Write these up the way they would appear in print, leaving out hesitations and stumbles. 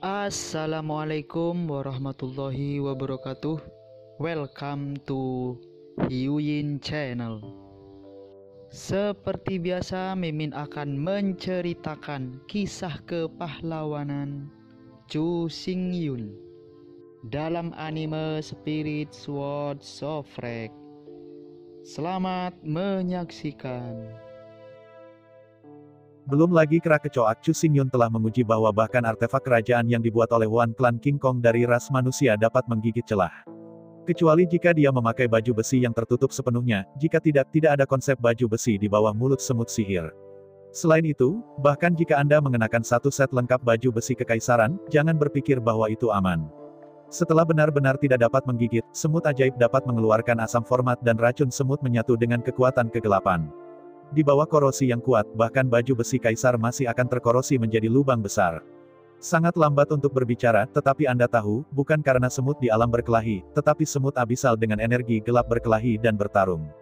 Assalamualaikum warahmatullahi wabarakatuh. Welcome to Hyuyin Channel. Seperti biasa, Mimin akan menceritakan kisah kepahlawanan Chu Xingyun dalam anime Spirit Sword Sofrek. Selamat menyaksikan. Belum lagi kera kecoak Chu Xingyun telah menguji bahwa bahkan artefak kerajaan yang dibuat oleh Wan Clan King Kong dari ras manusia dapat menggigit celah. Kecuali jika dia memakai baju besi yang tertutup sepenuhnya, jika tidak ada konsep baju besi di bawah mulut semut sihir. Selain itu, bahkan jika Anda mengenakan satu set lengkap baju besi kekaisaran, jangan berpikir bahwa itu aman. Setelah benar-benar tidak dapat menggigit, semut ajaib dapat mengeluarkan asam format dan racun semut menyatu dengan kekuatan kegelapan. Di bawah korosi yang kuat, bahkan baju besi kaisar masih akan terkorosi menjadi lubang besar. Sangat lambat untuk berbicara, tetapi Anda tahu, bukan karena semut di alam berkelahi, tetapi semut abisal dengan energi gelap berkelahi dan bertarung.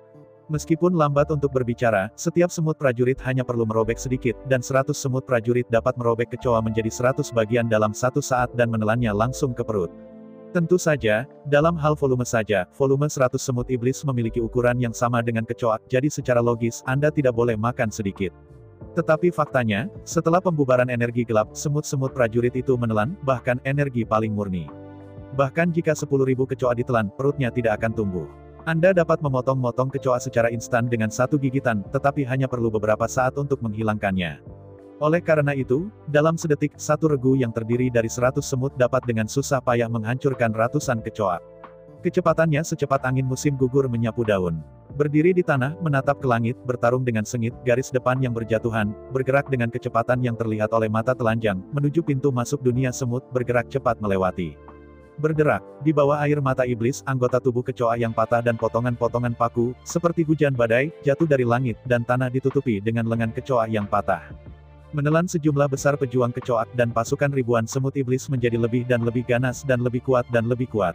Meskipun lambat untuk berbicara, setiap semut prajurit hanya perlu merobek sedikit, dan 100 semut prajurit dapat merobek kecoa menjadi 100 bagian dalam satu saat dan menelannya langsung ke perut. Tentu saja, dalam hal volume saja, volume 100 semut iblis memiliki ukuran yang sama dengan kecoa, jadi secara logis, Anda tidak boleh makan sedikit. Tetapi faktanya, setelah pembubaran energi gelap, semut-semut prajurit itu menelan, bahkan energi paling murni. Bahkan jika 10.000 kecoa ditelan, perutnya tidak akan tumbuh. Anda dapat memotong-motong kecoa secara instan dengan satu gigitan, tetapi hanya perlu beberapa saat untuk menghilangkannya. Oleh karena itu, dalam sedetik, satu regu yang terdiri dari 100 semut dapat dengan susah payah menghancurkan ratusan kecoa. Kecepatannya secepat angin musim gugur menyapu daun. Berdiri di tanah, menatap ke langit, bertarung dengan sengit, garis depan yang berjatuhan, bergerak dengan kecepatan yang terlihat oleh mata telanjang, menuju pintu masuk dunia semut, bergerak cepat melewati. Berderak, di bawah air mata iblis, anggota tubuh kecoa yang patah dan potongan-potongan paku, seperti hujan badai, jatuh dari langit, dan tanah ditutupi dengan lengan kecoa yang patah. Menelan sejumlah besar pejuang kecoak dan pasukan ribuan semut iblis menjadi lebih dan lebih ganas dan lebih kuat dan lebih kuat.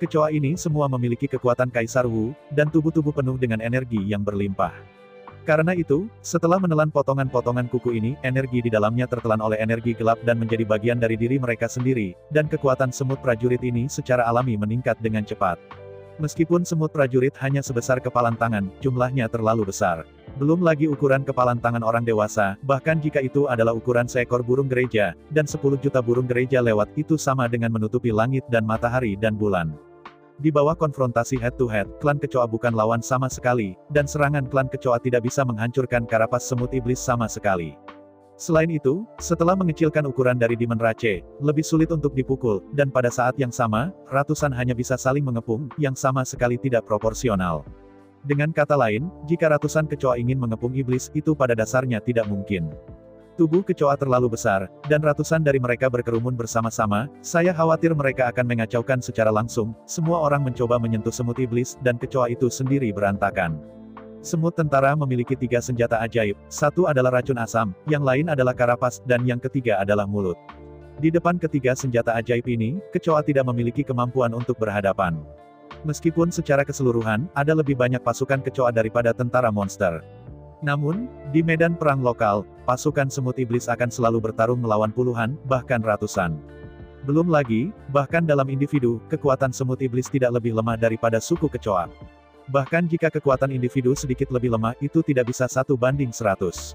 Kecoa ini semua memiliki kekuatan Kaisar Wu, dan tubuh-tubuh penuh dengan energi yang berlimpah. Karena itu, setelah menelan potongan-potongan kuku ini, energi di dalamnya tertelan oleh energi gelap dan menjadi bagian dari diri mereka sendiri, dan kekuatan semut prajurit ini secara alami meningkat dengan cepat. Meskipun semut prajurit hanya sebesar kepalan tangan, jumlahnya terlalu besar. Belum lagi ukuran kepalan tangan orang dewasa, bahkan jika itu adalah ukuran seekor burung gereja, dan 10 juta burung gereja lewat, itu sama dengan menutupi langit dan matahari dan bulan. Di bawah konfrontasi head-to-head, klan kecoa bukan lawan sama sekali, dan serangan klan kecoa tidak bisa menghancurkan karapas semut iblis sama sekali. Selain itu, setelah mengecilkan ukuran dari Demon Rache, lebih sulit untuk dipukul, dan pada saat yang sama, ratusan hanya bisa saling mengepung, yang sama sekali tidak proporsional. Dengan kata lain, jika ratusan kecoa ingin mengepung iblis, itu pada dasarnya tidak mungkin. Tubuh kecoa terlalu besar, dan ratusan dari mereka berkerumun bersama-sama, saya khawatir mereka akan mengacaukan secara langsung, semua orang mencoba menyentuh semut iblis, dan kecoa itu sendiri berantakan. Semut tentara memiliki 3 senjata ajaib, satu adalah racun asam, yang lain adalah karapas, dan yang ketiga adalah mulut. Di depan ketiga senjata ajaib ini, kecoa tidak memiliki kemampuan untuk berhadapan. Meskipun secara keseluruhan, ada lebih banyak pasukan kecoa daripada tentara monster. Namun, di medan perang lokal, pasukan semut iblis akan selalu bertarung melawan puluhan, bahkan ratusan. Belum lagi, bahkan dalam individu, kekuatan semut iblis tidak lebih lemah daripada suku kecoa. Bahkan jika kekuatan individu sedikit lebih lemah, itu tidak bisa 1:100.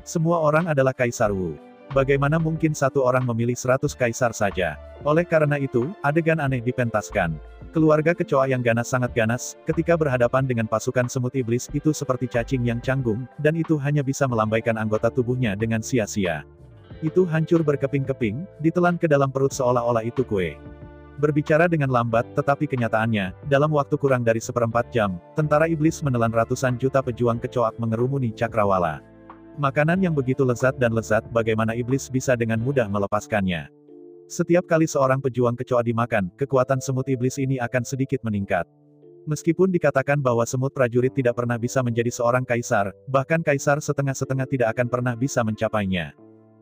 Semua orang adalah Kaisar Wu. Bagaimana mungkin satu orang memilih 100 kaisar saja? Oleh karena itu, adegan aneh dipentaskan. Keluarga kecoa yang ganas sangat ganas, ketika berhadapan dengan pasukan semut iblis, itu seperti cacing yang canggung, dan itu hanya bisa melambaikan anggota tubuhnya dengan sia-sia. Itu hancur berkeping-keping, ditelan ke dalam perut seolah-olah itu kue. Berbicara dengan lambat, tetapi kenyataannya, dalam waktu kurang dari 1/4 jam, tentara iblis menelan ratusan juta pejuang kecoak mengerumuni cakrawala. Makanan yang begitu lezat dan lezat, bagaimana iblis bisa dengan mudah melepaskannya? Setiap kali seorang pejuang kecoa dimakan, kekuatan semut iblis ini akan sedikit meningkat. Meskipun dikatakan bahwa semut prajurit tidak pernah bisa menjadi seorang kaisar, bahkan kaisar setengah-setengah tidak akan pernah bisa mencapainya.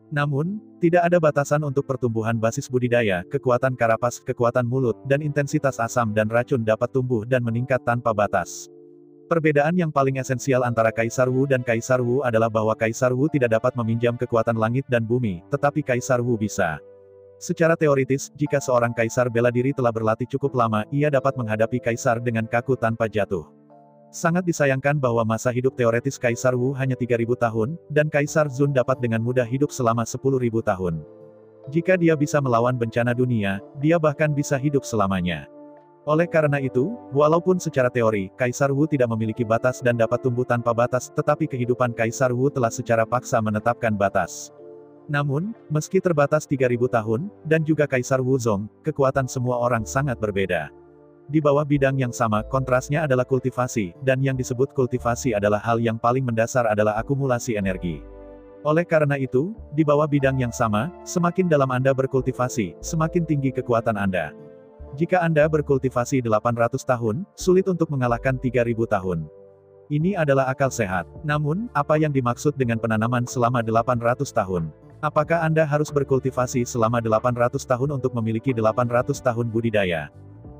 Namun, tidak ada batasan untuk pertumbuhan basis budidaya, kekuatan karapas, kekuatan mulut, dan intensitas asam dan racun dapat tumbuh dan meningkat tanpa batas. Perbedaan yang paling esensial antara Kaisar Wu dan Kaisar Wu adalah bahwa Kaisar Wu tidak dapat meminjam kekuatan langit dan bumi, tetapi Kaisar Wu bisa. Secara teoritis, jika seorang kaisar bela diri telah berlatih cukup lama, ia dapat menghadapi kaisar dengan kaku tanpa jatuh. Sangat disayangkan bahwa masa hidup teoretis Kaisar Wu hanya 3.000 tahun, dan Kaisar Zun dapat dengan mudah hidup selama 10.000 tahun. Jika dia bisa melawan bencana dunia, dia bahkan bisa hidup selamanya. Oleh karena itu, walaupun secara teori, Kaisar Wu tidak memiliki batas dan dapat tumbuh tanpa batas, tetapi kehidupan Kaisar Wu telah secara paksa menetapkan batas. Namun, meski terbatas 3.000 tahun, dan juga Kaisar Wuzong, kekuatan semua orang sangat berbeda. Di bawah bidang yang sama, kontrasnya adalah kultivasi, dan yang disebut kultivasi adalah hal yang paling mendasar adalah akumulasi energi. Oleh karena itu, di bawah bidang yang sama, semakin dalam Anda berkultivasi, semakin tinggi kekuatan Anda. Jika Anda berkultivasi 800 tahun, sulit untuk mengalahkan 3.000 tahun. Ini adalah akal sehat. Namun, apa yang dimaksud dengan penanaman selama 800 tahun? Apakah Anda harus berkultivasi selama 800 tahun untuk memiliki 800 tahun budidaya?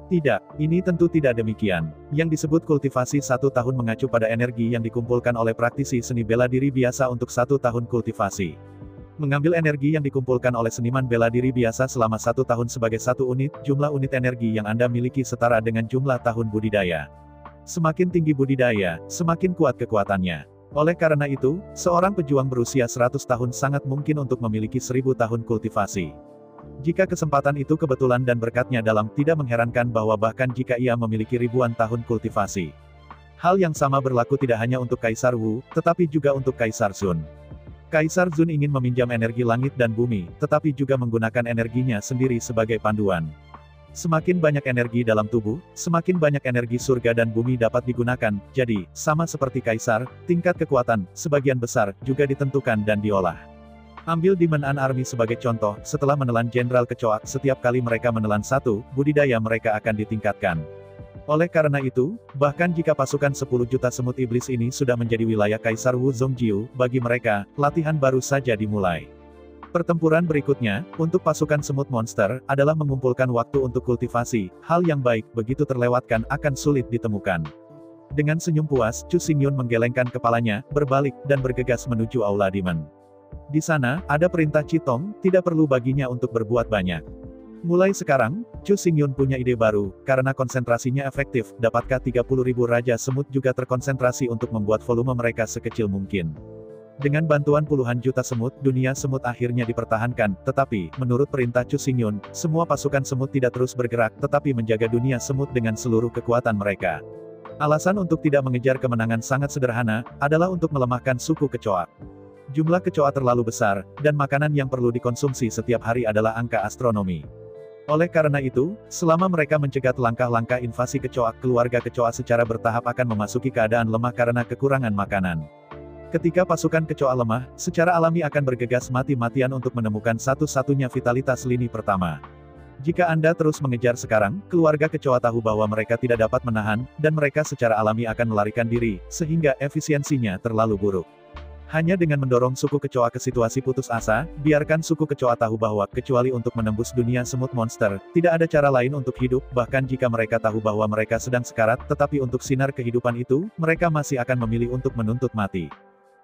Tidak, ini tentu tidak demikian. Yang disebut kultivasi 1 tahun mengacu pada energi yang dikumpulkan oleh praktisi seni bela diri biasa untuk 1 tahun kultivasi. Mengambil energi yang dikumpulkan oleh seniman bela diri biasa selama 1 tahun sebagai 1 unit, jumlah unit energi yang Anda miliki setara dengan jumlah tahun budidaya. Semakin tinggi budidaya, semakin kuat kekuatannya. Oleh karena itu, seorang pejuang berusia 100 tahun sangat mungkin untuk memiliki 1000 tahun kultivasi. Jika kesempatan itu kebetulan dan berkatnya dalam, tidak mengherankan bahwa bahkan jika ia memiliki ribuan tahun kultivasi. Hal yang sama berlaku tidak hanya untuk Kaisar Wu, tetapi juga untuk Kaisar Zun. Kaisar Zun ingin meminjam energi langit dan bumi, tetapi juga menggunakan energinya sendiri sebagai panduan. Semakin banyak energi dalam tubuh, semakin banyak energi surga dan bumi dapat digunakan, jadi, sama seperti Kaisar, tingkat kekuatan, sebagian besar, juga ditentukan dan diolah. Ambil Demon An Army sebagai contoh, setelah menelan Jenderal Kecoa, setiap kali mereka menelan 1, budidaya mereka akan ditingkatkan. Oleh karena itu, bahkan jika pasukan 10 juta semut iblis ini sudah menjadi wilayah Kaisar Wu Zongjiu, bagi mereka, latihan baru saja dimulai. Pertempuran berikutnya, untuk pasukan semut monster, adalah mengumpulkan waktu untuk kultivasi, hal yang baik, begitu terlewatkan, akan sulit ditemukan. Dengan senyum puas, Chu Xingyun menggelengkan kepalanya, berbalik, dan bergegas menuju Aula Demon. Di sana, ada perintah Citong, tidak perlu baginya untuk berbuat banyak. Mulai sekarang, Chu Xingyun punya ide baru, karena konsentrasinya efektif, dapatkah 30.000 Raja Semut juga terkonsentrasi untuk membuat volume mereka sekecil mungkin. Dengan bantuan puluhan juta semut, dunia semut akhirnya dipertahankan, tetapi, menurut perintah Chu Xingyun, semua pasukan semut tidak terus bergerak, tetapi menjaga dunia semut dengan seluruh kekuatan mereka. Alasan untuk tidak mengejar kemenangan sangat sederhana, adalah untuk melemahkan suku Kecoa. Jumlah kecoa terlalu besar, dan makanan yang perlu dikonsumsi setiap hari adalah angka astronomi. Oleh karena itu, selama mereka mencegat langkah-langkah invasi kecoa, keluarga kecoa secara bertahap akan memasuki keadaan lemah karena kekurangan makanan. Ketika pasukan kecoa lemah, secara alami akan bergegas mati-matian untuk menemukan satu-satunya vitalitas lini pertama. Jika Anda terus mengejar sekarang, keluarga kecoa tahu bahwa mereka tidak dapat menahan, dan mereka secara alami akan melarikan diri, sehingga efisiensinya terlalu buruk. Hanya dengan mendorong suku kecoa ke situasi putus asa, biarkan suku kecoa tahu bahwa, kecuali untuk menembus dunia semut monster, tidak ada cara lain untuk hidup, bahkan jika mereka tahu bahwa mereka sedang sekarat, tetapi untuk sinar kehidupan itu, mereka masih akan memilih untuk menuntut mati.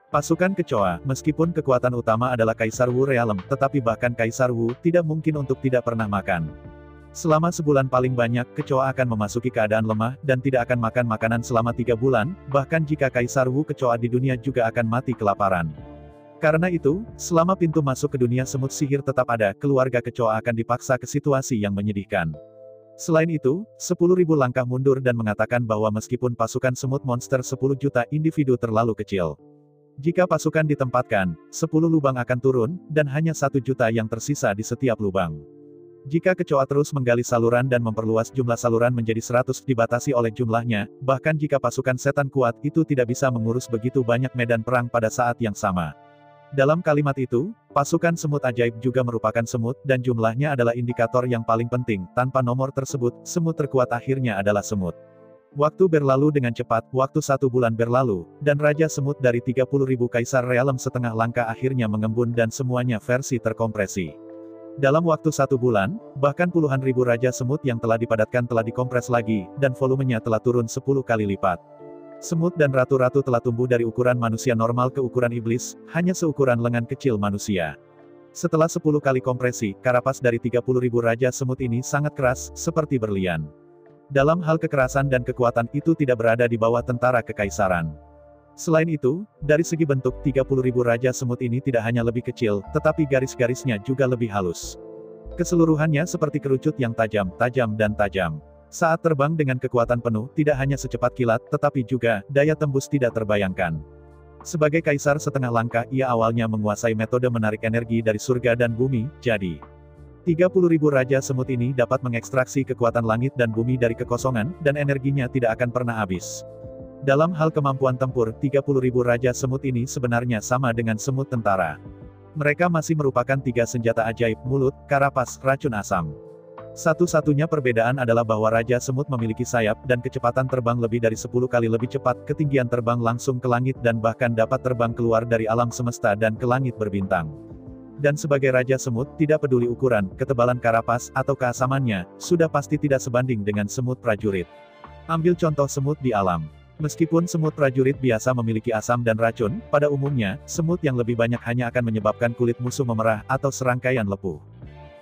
Pasukan kecoa, meskipun kekuatan utama adalah Kaisar Wu Realm, tetapi bahkan Kaisar Wu, tidak mungkin untuk tidak pernah makan. Selama sebulan paling banyak, kecoa akan memasuki keadaan lemah, dan tidak akan makan makanan selama 3 bulan, bahkan jika Kaisar Wu kecoa di dunia juga akan mati kelaparan. Karena itu, selama pintu masuk ke dunia semut sihir tetap ada, keluarga kecoa akan dipaksa ke situasi yang menyedihkan. Selain itu, 10.000 langkah mundur dan mengatakan bahwa meskipun pasukan semut monster 10 juta individu terlalu kecil. Jika pasukan ditempatkan, 10 lubang akan turun, dan hanya 1 juta yang tersisa di setiap lubang. Jika kecoa terus menggali saluran dan memperluas jumlah saluran menjadi 100 dibatasi oleh jumlahnya, bahkan jika pasukan setan kuat, itu tidak bisa mengurus begitu banyak medan perang pada saat yang sama. Dalam kalimat itu, pasukan semut ajaib juga merupakan semut, dan jumlahnya adalah indikator yang paling penting. Tanpa nomor tersebut, semut terkuat akhirnya adalah semut. Waktu berlalu dengan cepat, waktu 1 bulan berlalu, dan Raja Semut dari 30.000 Kaisar Realm setengah langkah akhirnya mengembun dan semuanya versi terkompresi. Dalam waktu 1 bulan, bahkan puluhan ribu Raja Semut yang telah dipadatkan telah dikompres lagi, dan volumenya telah turun 10 kali lipat. Semut dan ratu-ratu telah tumbuh dari ukuran manusia normal ke ukuran iblis, hanya seukuran lengan kecil manusia. Setelah 10 kali kompresi, karapas dari 30.000 Raja Semut ini sangat keras, seperti berlian. Dalam hal kekerasan dan kekuatan itu tidak berada di bawah tentara kekaisaran. Selain itu, dari segi bentuk 30.000 Raja Semut ini tidak hanya lebih kecil, tetapi garis-garisnya juga lebih halus. Keseluruhannya seperti kerucut yang tajam, dan tajam. Saat terbang dengan kekuatan penuh, tidak hanya secepat kilat, tetapi juga, daya tembus tidak terbayangkan. Sebagai kaisar setengah langkah, ia awalnya menguasai metode menarik energi dari surga dan bumi, jadi 30.000 Raja Semut ini dapat mengekstraksi kekuatan langit dan bumi dari kekosongan, dan energinya tidak akan pernah habis. Dalam hal kemampuan tempur, 30.000 Raja Semut ini sebenarnya sama dengan semut tentara. Mereka masih merupakan 3 senjata ajaib: mulut, karapas, racun asam. Satu-satunya perbedaan adalah bahwa Raja Semut memiliki sayap, dan kecepatan terbang lebih dari 10 kali lebih cepat, ketinggian terbang langsung ke langit dan bahkan dapat terbang keluar dari alam semesta dan ke langit berbintang. Dan sebagai Raja Semut, tidak peduli ukuran, ketebalan karapas, atau keasamannya, sudah pasti tidak sebanding dengan semut prajurit. Ambil contoh semut di alam. Meskipun semut prajurit biasa memiliki asam dan racun, pada umumnya, semut yang lebih banyak hanya akan menyebabkan kulit musuh memerah, atau serangkaian lepuh.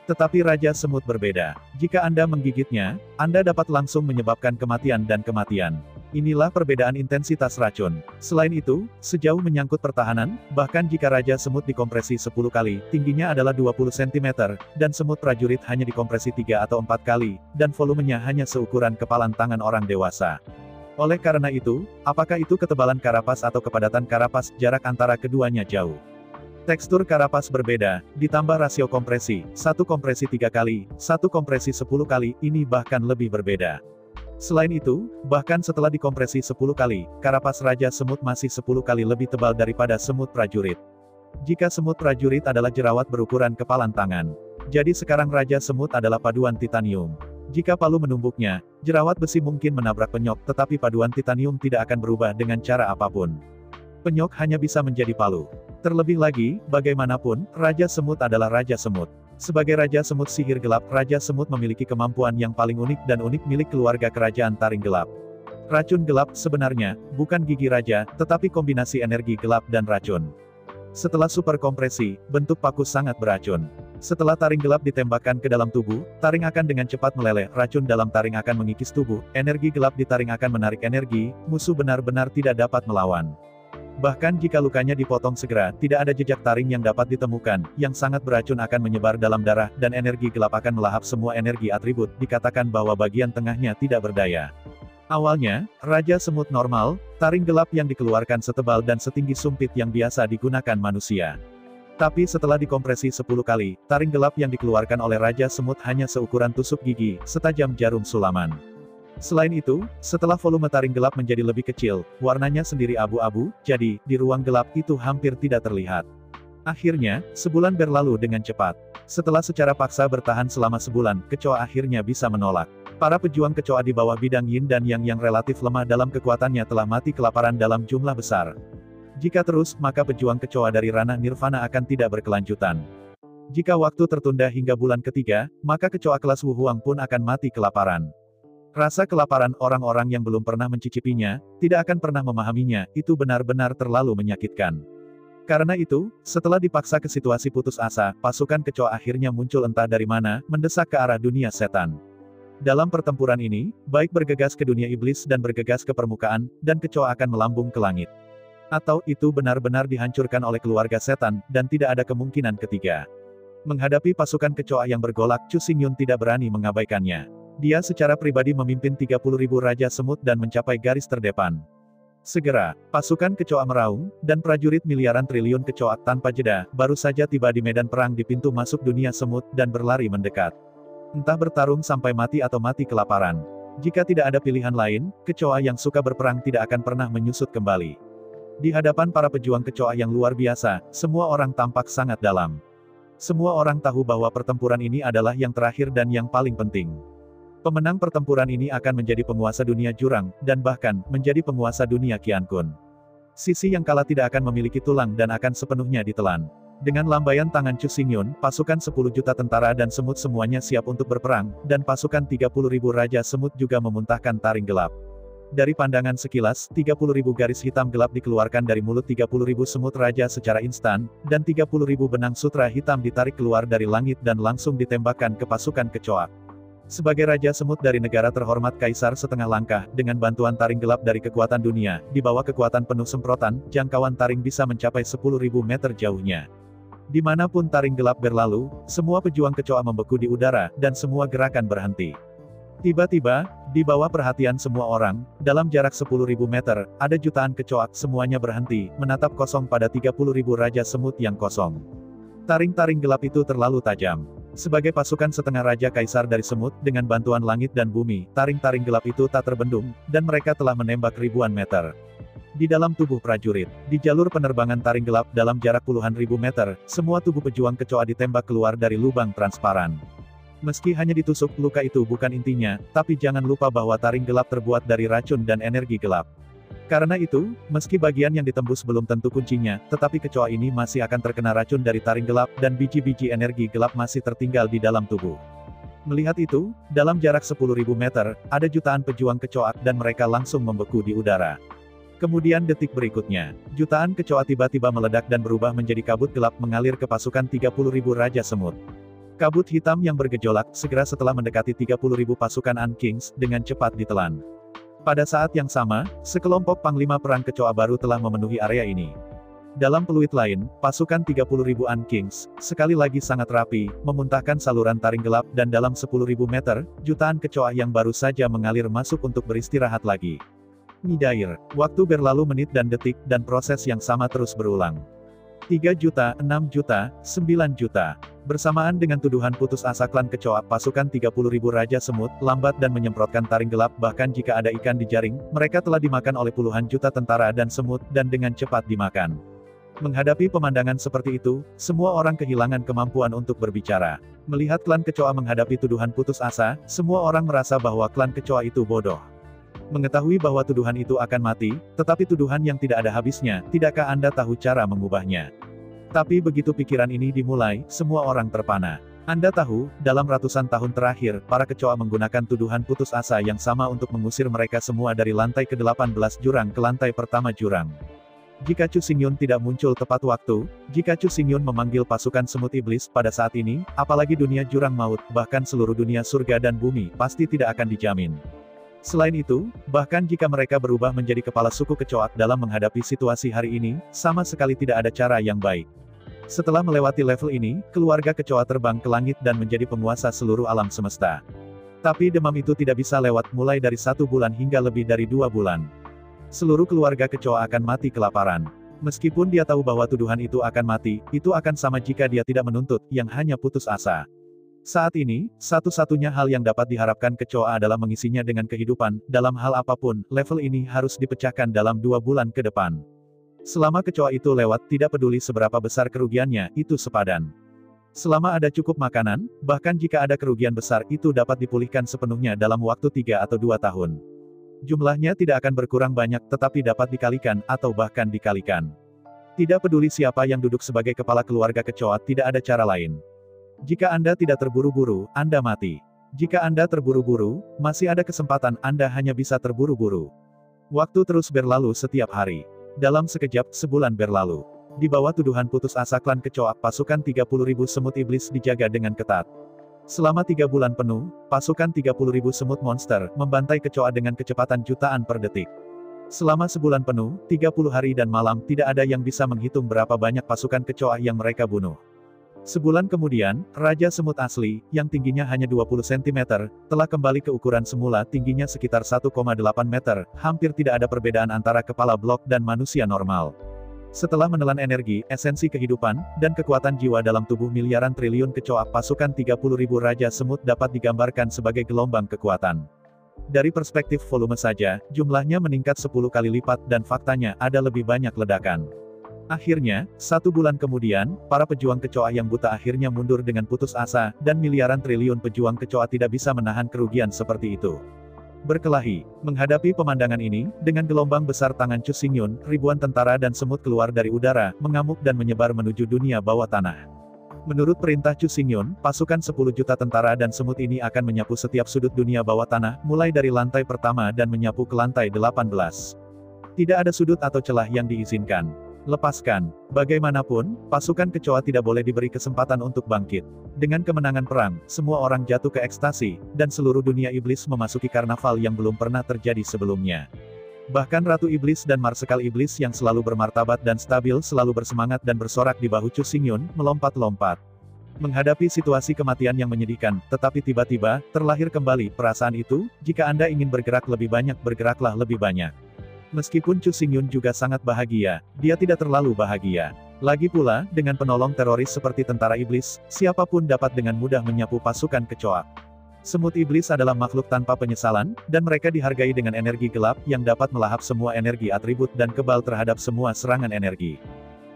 Tetapi Raja Semut berbeda. Jika Anda menggigitnya, Anda dapat langsung menyebabkan kematian dan kematian. Inilah perbedaan intensitas racun. Selain itu, sejauh menyangkut pertahanan, bahkan jika Raja Semut dikompresi 10 kali, tingginya adalah 20 cm, dan semut prajurit hanya dikompresi 3 atau 4 kali, dan volumenya hanya seukuran kepalan tangan orang dewasa. Oleh karena itu, apakah itu ketebalan karapas atau kepadatan karapas, jarak antara keduanya jauh. Tekstur karapas berbeda, ditambah rasio kompresi, 1 kompresi 3 kali, 1 kompresi 10 kali, ini bahkan lebih berbeda. Selain itu, bahkan setelah dikompresi 10 kali, karapas Raja Semut masih 10 kali lebih tebal daripada semut prajurit. Jika semut prajurit adalah jerawat berukuran kepalan tangan, jadi sekarang Raja Semut adalah paduan titanium. Jika palu menumbuknya, jerawat besi mungkin menabrak penyok, tetapi paduan titanium tidak akan berubah dengan cara apapun. Penyok hanya bisa menjadi palu. Terlebih lagi, bagaimanapun, Raja Semut adalah Raja Semut. Sebagai Raja Semut sihir gelap, Raja Semut memiliki kemampuan yang paling unik dan unik milik keluarga kerajaan Taring Gelap. Racun gelap, sebenarnya, bukan gigi raja, tetapi kombinasi energi gelap dan racun. Setelah super kompresi, bentuk paku sangat beracun. Setelah taring gelap ditembakkan ke dalam tubuh, taring akan dengan cepat meleleh, racun dalam taring akan mengikis tubuh, energi gelap di taring akan menarik energi, musuh benar-benar tidak dapat melawan. Bahkan jika lukanya dipotong segera, tidak ada jejak taring yang dapat ditemukan, yang sangat beracun akan menyebar dalam darah, dan energi gelap akan melahap semua energi atribut, dikatakan bahwa bagian tengahnya tidak berdaya. Awalnya, Raja Semut normal, taring gelap yang dikeluarkan setebal dan setinggi sumpit yang biasa digunakan manusia. Tapi setelah dikompresi 10 kali, taring gelap yang dikeluarkan oleh Raja Semut hanya seukuran tusuk gigi, setajam jarum sulaman. Selain itu, setelah volume taring gelap menjadi lebih kecil, warnanya sendiri abu-abu, jadi, di ruang gelap itu hampir tidak terlihat. Akhirnya, sebulan berlalu dengan cepat. Setelah secara paksa bertahan selama sebulan, kecoa akhirnya bisa menolak. Para pejuang kecoa di bawah bidang yin dan yang relatif lemah dalam kekuatannya telah mati kelaparan dalam jumlah besar. Jika terus, maka pejuang kecoa dari ranah nirvana akan tidak berkelanjutan. Jika waktu tertunda hingga bulan ketiga, maka kecoa kelas Wu Huang pun akan mati kelaparan. Rasa kelaparan orang-orang yang belum pernah mencicipinya, tidak akan pernah memahaminya, itu benar-benar terlalu menyakitkan. Karena itu, setelah dipaksa ke situasi putus asa, pasukan kecoa akhirnya muncul entah dari mana, mendesak ke arah dunia setan. Dalam pertempuran ini, baik bergegas ke dunia iblis dan bergegas ke permukaan, dan kecoa akan melambung ke langit. Atau itu benar-benar dihancurkan oleh keluarga setan, dan tidak ada kemungkinan ketiga. Menghadapi pasukan kecoa yang bergolak, Chu Xingyun tidak berani mengabaikannya. Dia secara pribadi memimpin 30.000 Raja Semut dan mencapai garis terdepan. Segera, pasukan kecoa meraung, dan prajurit miliaran triliun kecoa tanpa jeda, baru saja tiba di medan perang di pintu masuk dunia semut, dan berlari mendekat. Entah bertarung sampai mati atau mati kelaparan. Jika tidak ada pilihan lain, kecoa yang suka berperang tidak akan pernah menyusut kembali. Di hadapan para pejuang kecoa yang luar biasa, semua orang tampak sangat dalam. Semua orang tahu bahwa pertempuran ini adalah yang terakhir dan yang paling penting. Pemenang pertempuran ini akan menjadi penguasa dunia jurang, dan bahkan, menjadi penguasa dunia Qian Kun. Sisi yang kalah tidak akan memiliki tulang dan akan sepenuhnya ditelan. Dengan lambaian tangan Chu Xingyun, pasukan 10 juta tentara dan semut semuanya siap untuk berperang, dan pasukan 30.000 Raja Semut juga memuntahkan taring gelap. Dari pandangan sekilas, 30.000 garis hitam gelap dikeluarkan dari mulut 30.000 semut raja secara instan, dan 30.000 benang sutra hitam ditarik keluar dari langit dan langsung ditembakkan ke pasukan kecoa. Sebagai Raja Semut dari negara terhormat Kaisar Setengah Langkah, dengan bantuan taring gelap dari kekuatan dunia, di bawah kekuatan penuh semprotan, jangkauan taring bisa mencapai 10.000 meter jauhnya. Dimanapun taring gelap berlalu, semua pejuang kecoa membeku di udara, dan semua gerakan berhenti. Tiba-tiba, di bawah perhatian semua orang, dalam jarak 10.000 meter, ada jutaan kecoa, semuanya berhenti, menatap kosong pada 30.000 Raja Semut yang kosong. Taring-taring gelap itu terlalu tajam. Sebagai pasukan setengah raja kaisar dari semut, dengan bantuan langit dan bumi, taring-taring gelap itu tak terbendung, dan mereka telah menembak ribuan meter. Di dalam tubuh prajurit, di jalur penerbangan taring gelap dalam jarak puluhan ribu meter, semua tubuh pejuang kecoa ditembak keluar dari lubang transparan. Meski hanya ditusuk, luka itu bukan intinya, tapi jangan lupa bahwa taring gelap terbuat dari racun dan energi gelap. Karena itu, meski bagian yang ditembus belum tentu kuncinya, tetapi kecoa ini masih akan terkena racun dari taring gelap, dan biji-biji energi gelap masih tertinggal di dalam tubuh. Melihat itu, dalam jarak 10.000 meter, ada jutaan pejuang kecoa, dan mereka langsung membeku di udara. Kemudian detik berikutnya, jutaan kecoa tiba-tiba meledak dan berubah menjadi kabut gelap mengalir ke pasukan 30.000 Raja Semut. Kabut hitam yang bergejolak, segera setelah mendekati 30.000 pasukan Ant Kings, dengan cepat ditelan. Pada saat yang sama, sekelompok panglima perang kecoa baru telah memenuhi area ini. Dalam peluit lain, pasukan 30.000 Ant Kings, sekali lagi sangat rapi, memuntahkan saluran taring gelap, dan dalam 10.000 meter, jutaan kecoa yang baru saja mengalir masuk untuk beristirahat lagi. Midair, waktu berlalu menit dan detik, dan proses yang sama terus berulang. 3 juta, 6 juta, 9 juta. Bersamaan dengan tuduhan putus asa klan kecoa, pasukan 30.000 Raja Semut, lambat dan menyemprotkan taring gelap, bahkan jika ada ikan di jaring, mereka telah dimakan oleh puluhan juta tentara dan semut, dan dengan cepat dimakan. Menghadapi pemandangan seperti itu, semua orang kehilangan kemampuan untuk berbicara. Melihat klan kecoa menghadapi tuduhan putus asa, semua orang merasa bahwa klan kecoa itu bodoh. Mengetahui bahwa tuduhan itu akan mati, tetapi tuduhan yang tidak ada habisnya, tidakkah Anda tahu cara mengubahnya? Tapi begitu pikiran ini dimulai, semua orang terpana. Anda tahu, dalam ratusan tahun terakhir, para kecoa menggunakan tuduhan putus asa yang sama untuk mengusir mereka semua dari lantai ke-18 jurang ke lantai pertama jurang. Jika Chu Xingyun tidak muncul tepat waktu, jika Chu Xingyun memanggil pasukan semut iblis pada saat ini, apalagi dunia jurang maut, bahkan seluruh dunia surga dan bumi, pasti tidak akan dijamin. Selain itu, bahkan jika mereka berubah menjadi kepala suku kecoa dalam menghadapi situasi hari ini, sama sekali tidak ada cara yang baik. Setelah melewati level ini, keluarga kecoa terbang ke langit dan menjadi penguasa seluruh alam semesta. Tapi demam itu tidak bisa lewat mulai dari 1 bulan hingga lebih dari 2 bulan. Seluruh keluarga kecoa akan mati kelaparan. Meskipun dia tahu bahwa tuduhan itu akan mati, itu akan sama jika dia tidak menuntut, yang hanya putus asa. Saat ini, satu-satunya hal yang dapat diharapkan kecoa adalah mengisinya dengan kehidupan, dalam hal apapun, level ini harus dipecahkan dalam 2 bulan ke depan. Selama kecoa itu lewat, tidak peduli seberapa besar kerugiannya, itu sepadan. Selama ada cukup makanan, bahkan jika ada kerugian besar, itu dapat dipulihkan sepenuhnya dalam waktu 3 atau 2 tahun. Jumlahnya tidak akan berkurang banyak, tetapi dapat dikalikan, atau bahkan dikalikan. Tidak peduli siapa yang duduk sebagai kepala keluarga kecoa, tidak ada cara lain. Jika Anda tidak terburu-buru, Anda mati. Jika Anda terburu-buru, masih ada kesempatan, Anda hanya bisa terburu-buru. Waktu terus berlalu setiap hari. Dalam sekejap, sebulan berlalu. Di bawah tuduhan putus asa klan kecoa, pasukan 30.000 semut iblis dijaga dengan ketat. Selama 3 bulan penuh, pasukan 30.000 semut monster, membantai kecoa dengan kecepatan jutaan per detik. Selama sebulan penuh, 30 hari dan malam, tidak ada yang bisa menghitung berapa banyak pasukan kecoa yang mereka bunuh. Sebulan kemudian, Raja Semut asli, yang tingginya hanya 20 cm, telah kembali ke ukuran semula, tingginya sekitar 1,8 meter, hampir tidak ada perbedaan antara kepala blok dan manusia normal. Setelah menelan energi, esensi kehidupan, dan kekuatan jiwa dalam tubuh miliaran triliun kecoa, pasukan 30.000 Raja Semut dapat digambarkan sebagai gelombang kekuatan. Dari perspektif volume saja, jumlahnya meningkat 10 kali lipat, dan faktanya, ada lebih banyak ledakan. Akhirnya, 1 bulan kemudian, para pejuang kecoa yang buta akhirnya mundur dengan putus asa, dan miliaran triliun pejuang kecoa tidak bisa menahan kerugian seperti itu. Berkelahi, menghadapi pemandangan ini, dengan gelombang besar tangan Chu Xingyun, ribuan tentara dan semut keluar dari udara, mengamuk dan menyebar menuju dunia bawah tanah. Menurut perintah Chu Xingyun, pasukan 10 juta tentara dan semut ini akan menyapu setiap sudut dunia bawah tanah, mulai dari lantai pertama dan menyapu ke lantai 18. Tidak ada sudut atau celah yang diizinkan. Lepaskan. Bagaimanapun, pasukan kecoa tidak boleh diberi kesempatan untuk bangkit. Dengan kemenangan perang, semua orang jatuh ke ekstasi, dan seluruh dunia iblis memasuki karnaval yang belum pernah terjadi sebelumnya. Bahkan Ratu Iblis dan Marsekal Iblis yang selalu bermartabat dan stabil selalu bersemangat dan bersorak di bahu Chu Xingyun, melompat-lompat. Menghadapi situasi kematian yang menyedihkan, tetapi tiba-tiba, terlahir kembali perasaan itu, jika Anda ingin bergerak lebih banyak, bergeraklah lebih banyak. Meskipun Chu Xingyun juga sangat bahagia, dia tidak terlalu bahagia. Lagi pula, dengan penolong teroris seperti tentara iblis, siapapun dapat dengan mudah menyapu pasukan kecoa. Semut iblis adalah makhluk tanpa penyesalan, dan mereka dihargai dengan energi gelap yang dapat melahap semua energi atribut dan kebal terhadap semua serangan energi.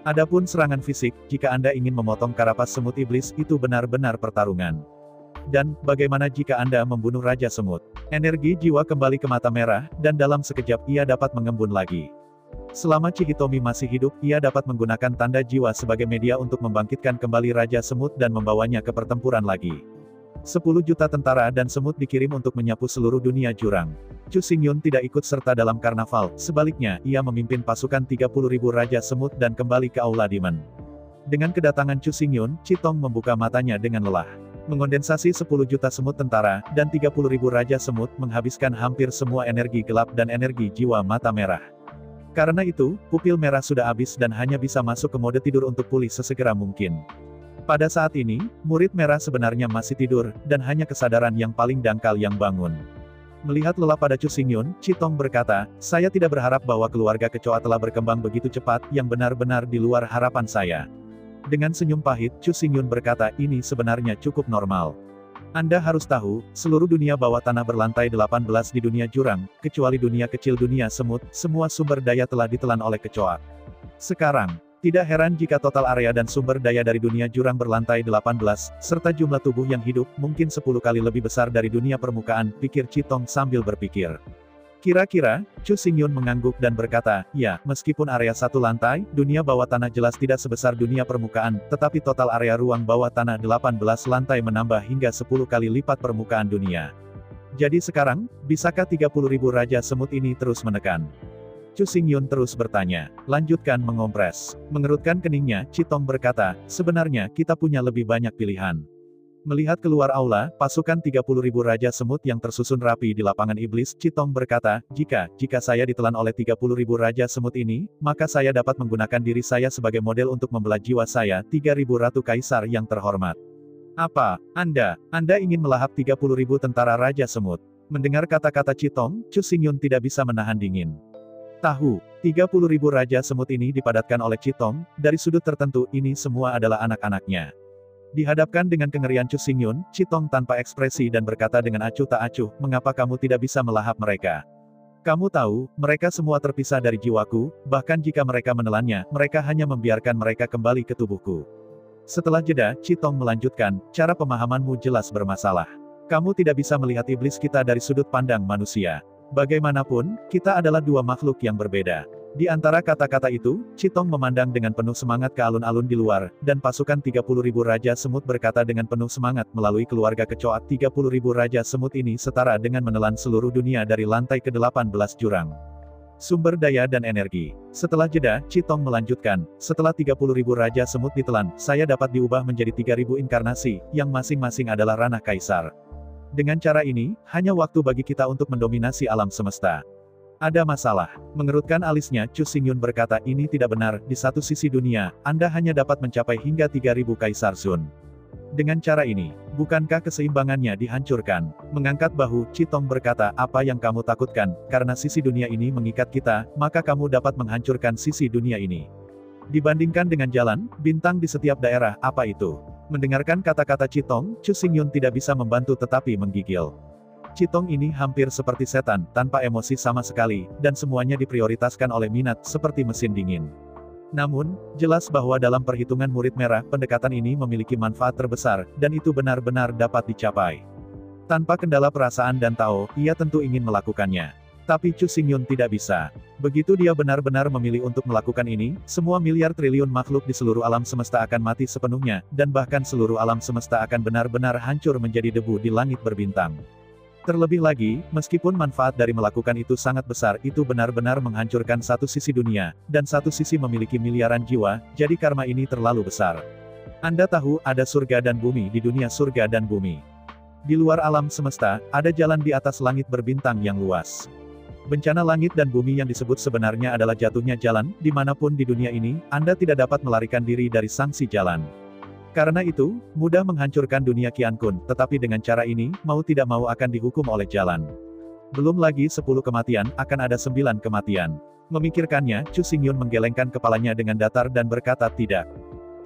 Adapun serangan fisik, jika Anda ingin memotong karapas semut iblis, itu benar-benar pertarungan. Dan, bagaimana jika Anda membunuh Raja Semut? Energi jiwa kembali ke mata merah, dan dalam sekejap ia dapat mengembun lagi. Selama Chihitomi masih hidup, ia dapat menggunakan tanda jiwa sebagai media untuk membangkitkan kembali Raja Semut dan membawanya ke pertempuran lagi. 10 juta tentara dan semut dikirim untuk menyapu seluruh dunia jurang. Chu Xingyun tidak ikut serta dalam karnaval, sebaliknya, ia memimpin pasukan 30.000 Raja Semut dan kembali ke Aula Demon. Dengan kedatangan Chu Xingyun, Chitong membuka matanya dengan lelah. Mengondensasi 10 juta semut tentara, dan 30.000 Raja Semut menghabiskan hampir semua energi gelap dan energi jiwa mata merah. Karena itu, pupil merah sudah habis dan hanya bisa masuk ke mode tidur untuk pulih sesegera mungkin. Pada saat ini, murid merah sebenarnya masih tidur, dan hanya kesadaran yang paling dangkal yang bangun. Melihat lelah pada Chu Xingyun, Chitong berkata, saya tidak berharap bahwa keluarga kecoa telah berkembang begitu cepat, yang benar-benar di luar harapan saya. Dengan senyum pahit, Chu Xingyun berkata, ini sebenarnya cukup normal. Anda harus tahu, seluruh dunia bawah tanah berlantai 18 di dunia jurang, kecuali dunia kecil dunia semut, semua sumber daya telah ditelan oleh kecoa. Sekarang, tidak heran jika total area dan sumber daya dari dunia jurang berlantai 18, serta jumlah tubuh yang hidup, mungkin 10 kali lebih besar dari dunia permukaan, pikir Chitong sambil berpikir. Kira-kira, Chu Xingyun mengangguk dan berkata, ya, meskipun area satu lantai, dunia bawah tanah jelas tidak sebesar dunia permukaan, tetapi total area ruang bawah tanah 18 lantai menambah hingga 10 kali lipat permukaan dunia. Jadi sekarang, bisakah 30.000 Raja Semut ini terus menekan? Chu Xingyun terus bertanya. Lanjutkan mengompres. Mengerutkan keningnya, Chitong berkata, sebenarnya, kita punya lebih banyak pilihan. Melihat keluar aula, pasukan 30.000 Raja Semut yang tersusun rapi di lapangan iblis, Chitong berkata, jika saya ditelan oleh 30.000 Raja Semut ini, maka saya dapat menggunakan diri saya sebagai model untuk membelah jiwa saya, 3.000 Ratu Kaisar yang terhormat. Apa? Anda ingin melahap 30.000 tentara Raja Semut? Mendengar kata-kata Chitong, Chu Xingyun tidak bisa menahan dingin. Tahu, 30.000 Raja Semut ini dipadatkan oleh Chitong, dari sudut tertentu, ini semua adalah anak-anaknya. Dihadapkan dengan kengerian Chu Xingyun, Chitong tanpa ekspresi dan berkata dengan acuh tak acuh, mengapa kamu tidak bisa melahap mereka? Kamu tahu, mereka semua terpisah dari jiwaku, bahkan jika mereka menelannya, mereka hanya membiarkan mereka kembali ke tubuhku. Setelah jeda, Chitong melanjutkan, cara pemahamanmu jelas bermasalah. Kamu tidak bisa melihat iblis kita dari sudut pandang manusia. Bagaimanapun, kita adalah dua makhluk yang berbeda. Di antara kata-kata itu, Chitong memandang dengan penuh semangat ke alun-alun di luar, dan pasukan 30.000 Raja Semut berkata dengan penuh semangat melalui keluarga kecoa 30.000 Raja Semut ini setara dengan menelan seluruh dunia dari lantai ke-18 jurang. Sumber daya dan energi. Setelah jeda, Chitong melanjutkan, setelah 30.000 Raja Semut ditelan, saya dapat diubah menjadi 3.000 inkarnasi, yang masing-masing adalah ranah kaisar. Dengan cara ini, hanya waktu bagi kita untuk mendominasi alam semesta. Ada masalah. Mengerutkan alisnya, Chu Xingyun berkata, ini tidak benar, di satu sisi dunia, Anda hanya dapat mencapai hingga 3.000 Kaisar Sun. Dengan cara ini, bukankah keseimbangannya dihancurkan? Mengangkat bahu, Chitong berkata, apa yang kamu takutkan, karena sisi dunia ini mengikat kita, maka kamu dapat menghancurkan sisi dunia ini. Dibandingkan dengan jalan, bintang di setiap daerah, apa itu? Mendengarkan kata-kata Chitong, Chu Xingyun tidak bisa membantu tetapi menggigil. Chitong ini hampir seperti setan, tanpa emosi sama sekali, dan semuanya diprioritaskan oleh minat, seperti mesin dingin. Namun, jelas bahwa dalam perhitungan murid merah, pendekatan ini memiliki manfaat terbesar, dan itu benar-benar dapat dicapai. Tanpa kendala perasaan dan tahu, ia tentu ingin melakukannya. Tapi Chu Xingyun tidak bisa. Begitu dia benar-benar memilih untuk melakukan ini, semua miliar triliun makhluk di seluruh alam semesta akan mati sepenuhnya, dan bahkan seluruh alam semesta akan benar-benar hancur menjadi debu di langit berbintang. Terlebih lagi, meskipun manfaat dari melakukan itu sangat besar, itu benar-benar menghancurkan satu sisi dunia, dan satu sisi memiliki miliaran jiwa, jadi karma ini terlalu besar. Anda tahu, ada surga dan bumi di dunia surga dan bumi. Di luar alam semesta, ada jalan di atas langit berbintang yang luas. Bencana langit dan bumi yang disebut sebenarnya adalah jatuhnya jalan, dimanapun di dunia ini, Anda tidak dapat melarikan diri dari sanksi jalan. Karena itu, mudah menghancurkan dunia Qian Kun, tetapi dengan cara ini, mau tidak mau akan dihukum oleh jalan. Belum lagi 10 kematian, akan ada 9 kematian. Memikirkannya, Chu Xingyun menggelengkan kepalanya dengan datar dan berkata tidak.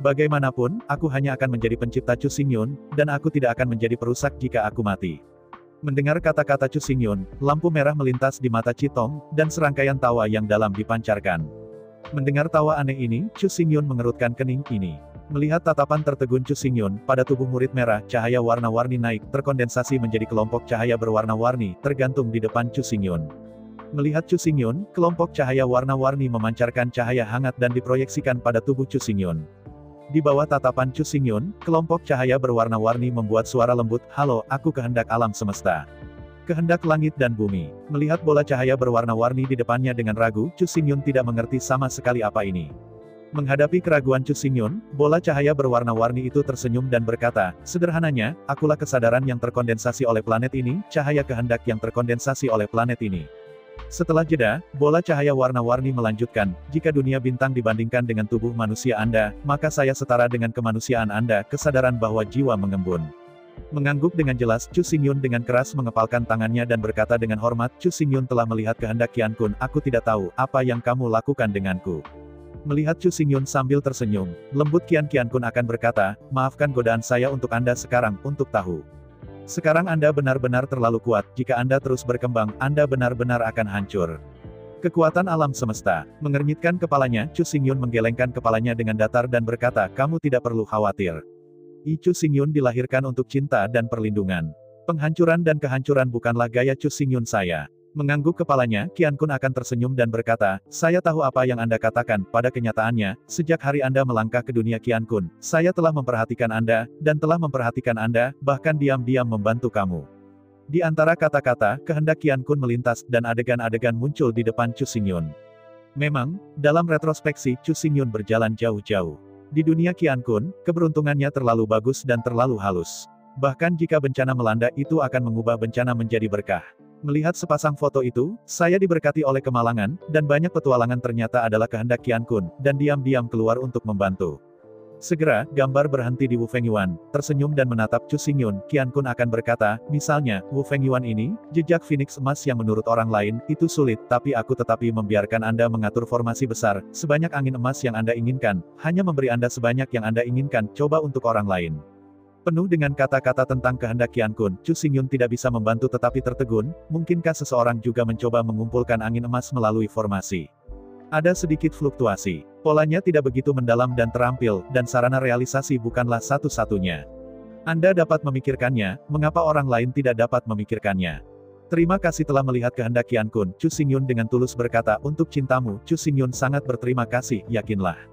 Bagaimanapun, aku hanya akan menjadi pencipta Chu Xingyun, dan aku tidak akan menjadi perusak jika aku mati. Mendengar kata-kata Chu Xingyun, lampu merah melintas di mata Chitong, dan serangkaian tawa yang dalam dipancarkan. Mendengar tawa aneh ini, Chu Xingyun mengerutkan kening ini. Melihat tatapan tertegun Chu Xingyun, pada tubuh murid merah, cahaya warna-warni naik, terkondensasi menjadi kelompok cahaya berwarna-warni, tergantung di depan Chu Xingyun. Melihat Chu Xingyun, kelompok cahaya warna-warni memancarkan cahaya hangat dan diproyeksikan pada tubuh Chu Xingyun. Di bawah tatapan Chu Xingyun, kelompok cahaya berwarna-warni membuat suara lembut, "Halo, aku kehendak alam semesta. Kehendak langit dan bumi." Melihat bola cahaya berwarna-warni di depannya dengan ragu, Chu Xingyun tidak mengerti sama sekali apa ini. Menghadapi keraguan Chu Xingyun, bola cahaya berwarna-warni itu tersenyum dan berkata, "Sederhananya, akulah kesadaran yang terkondensasi oleh planet ini, cahaya kehendak yang terkondensasi oleh planet ini." Setelah jeda, bola cahaya warna-warni melanjutkan, "Jika dunia bintang dibandingkan dengan tubuh manusia Anda, maka saya setara dengan kemanusiaan Anda, kesadaran bahwa jiwa mengembun." Mengangguk dengan jelas, Chu Xingyun dengan keras mengepalkan tangannya dan berkata dengan hormat, "Chu Xingyun telah melihat kehendak Qian Kun, aku tidak tahu, apa yang kamu lakukan denganku." Melihat Chu Xingyun sambil tersenyum, lembut Qian Kun akan berkata, "Maafkan godaan saya untuk Anda sekarang, untuk tahu. Sekarang Anda benar-benar terlalu kuat, jika Anda terus berkembang, Anda benar-benar akan hancur." Kekuatan alam semesta. Mengernyitkan kepalanya, Chu Xingyun menggelengkan kepalanya dengan datar dan berkata, "Kamu tidak perlu khawatir. Chu Xingyun dilahirkan untuk cinta dan perlindungan. Penghancuran dan kehancuran bukanlah gaya Chu Xingyun saya." Mengangguk kepalanya, Qian Kun akan tersenyum dan berkata, "Saya tahu apa yang Anda katakan, pada kenyataannya, sejak hari Anda melangkah ke dunia Qian Kun, saya telah memperhatikan Anda, dan telah memperhatikan Anda, bahkan diam-diam membantu kamu." Di antara kata-kata, kehendak Qian Kun melintas, dan adegan-adegan muncul di depan Chu Xingyun. Memang, dalam retrospeksi, Chu Xingyun berjalan jauh-jauh. Di dunia Qian Kun, keberuntungannya terlalu bagus dan terlalu halus. Bahkan jika bencana melanda, itu akan mengubah bencana menjadi berkah. Melihat sepasang foto itu, saya diberkati oleh kemalangan, dan banyak petualangan ternyata adalah kehendak Qian Kun, dan diam-diam keluar untuk membantu. Segera, gambar berhenti di Wu Fengyuan, tersenyum dan menatap Chu Xingyun. Qian Kun akan berkata, "Misalnya, Wu Fengyuan ini, jejak Phoenix emas yang menurut orang lain, itu sulit, tapi aku tetapi membiarkan Anda mengatur formasi besar, sebanyak angin emas yang Anda inginkan, hanya memberi Anda sebanyak yang Anda inginkan, coba untuk orang lain." Penuh dengan kata-kata tentang kehendak Qian Kun, Chu Xingyun tidak bisa membantu tetapi tertegun, mungkinkah seseorang juga mencoba mengumpulkan angin emas melalui formasi? Ada sedikit fluktuasi. Polanya tidak begitu mendalam dan terampil, dan sarana realisasi bukanlah satu-satunya. Anda dapat memikirkannya, mengapa orang lain tidak dapat memikirkannya? "Terima kasih telah melihat kehendak Qian Kun," Chu Xingyun dengan tulus berkata, "untuk cintamu." Chu Xingyun sangat berterima kasih, yakinlah.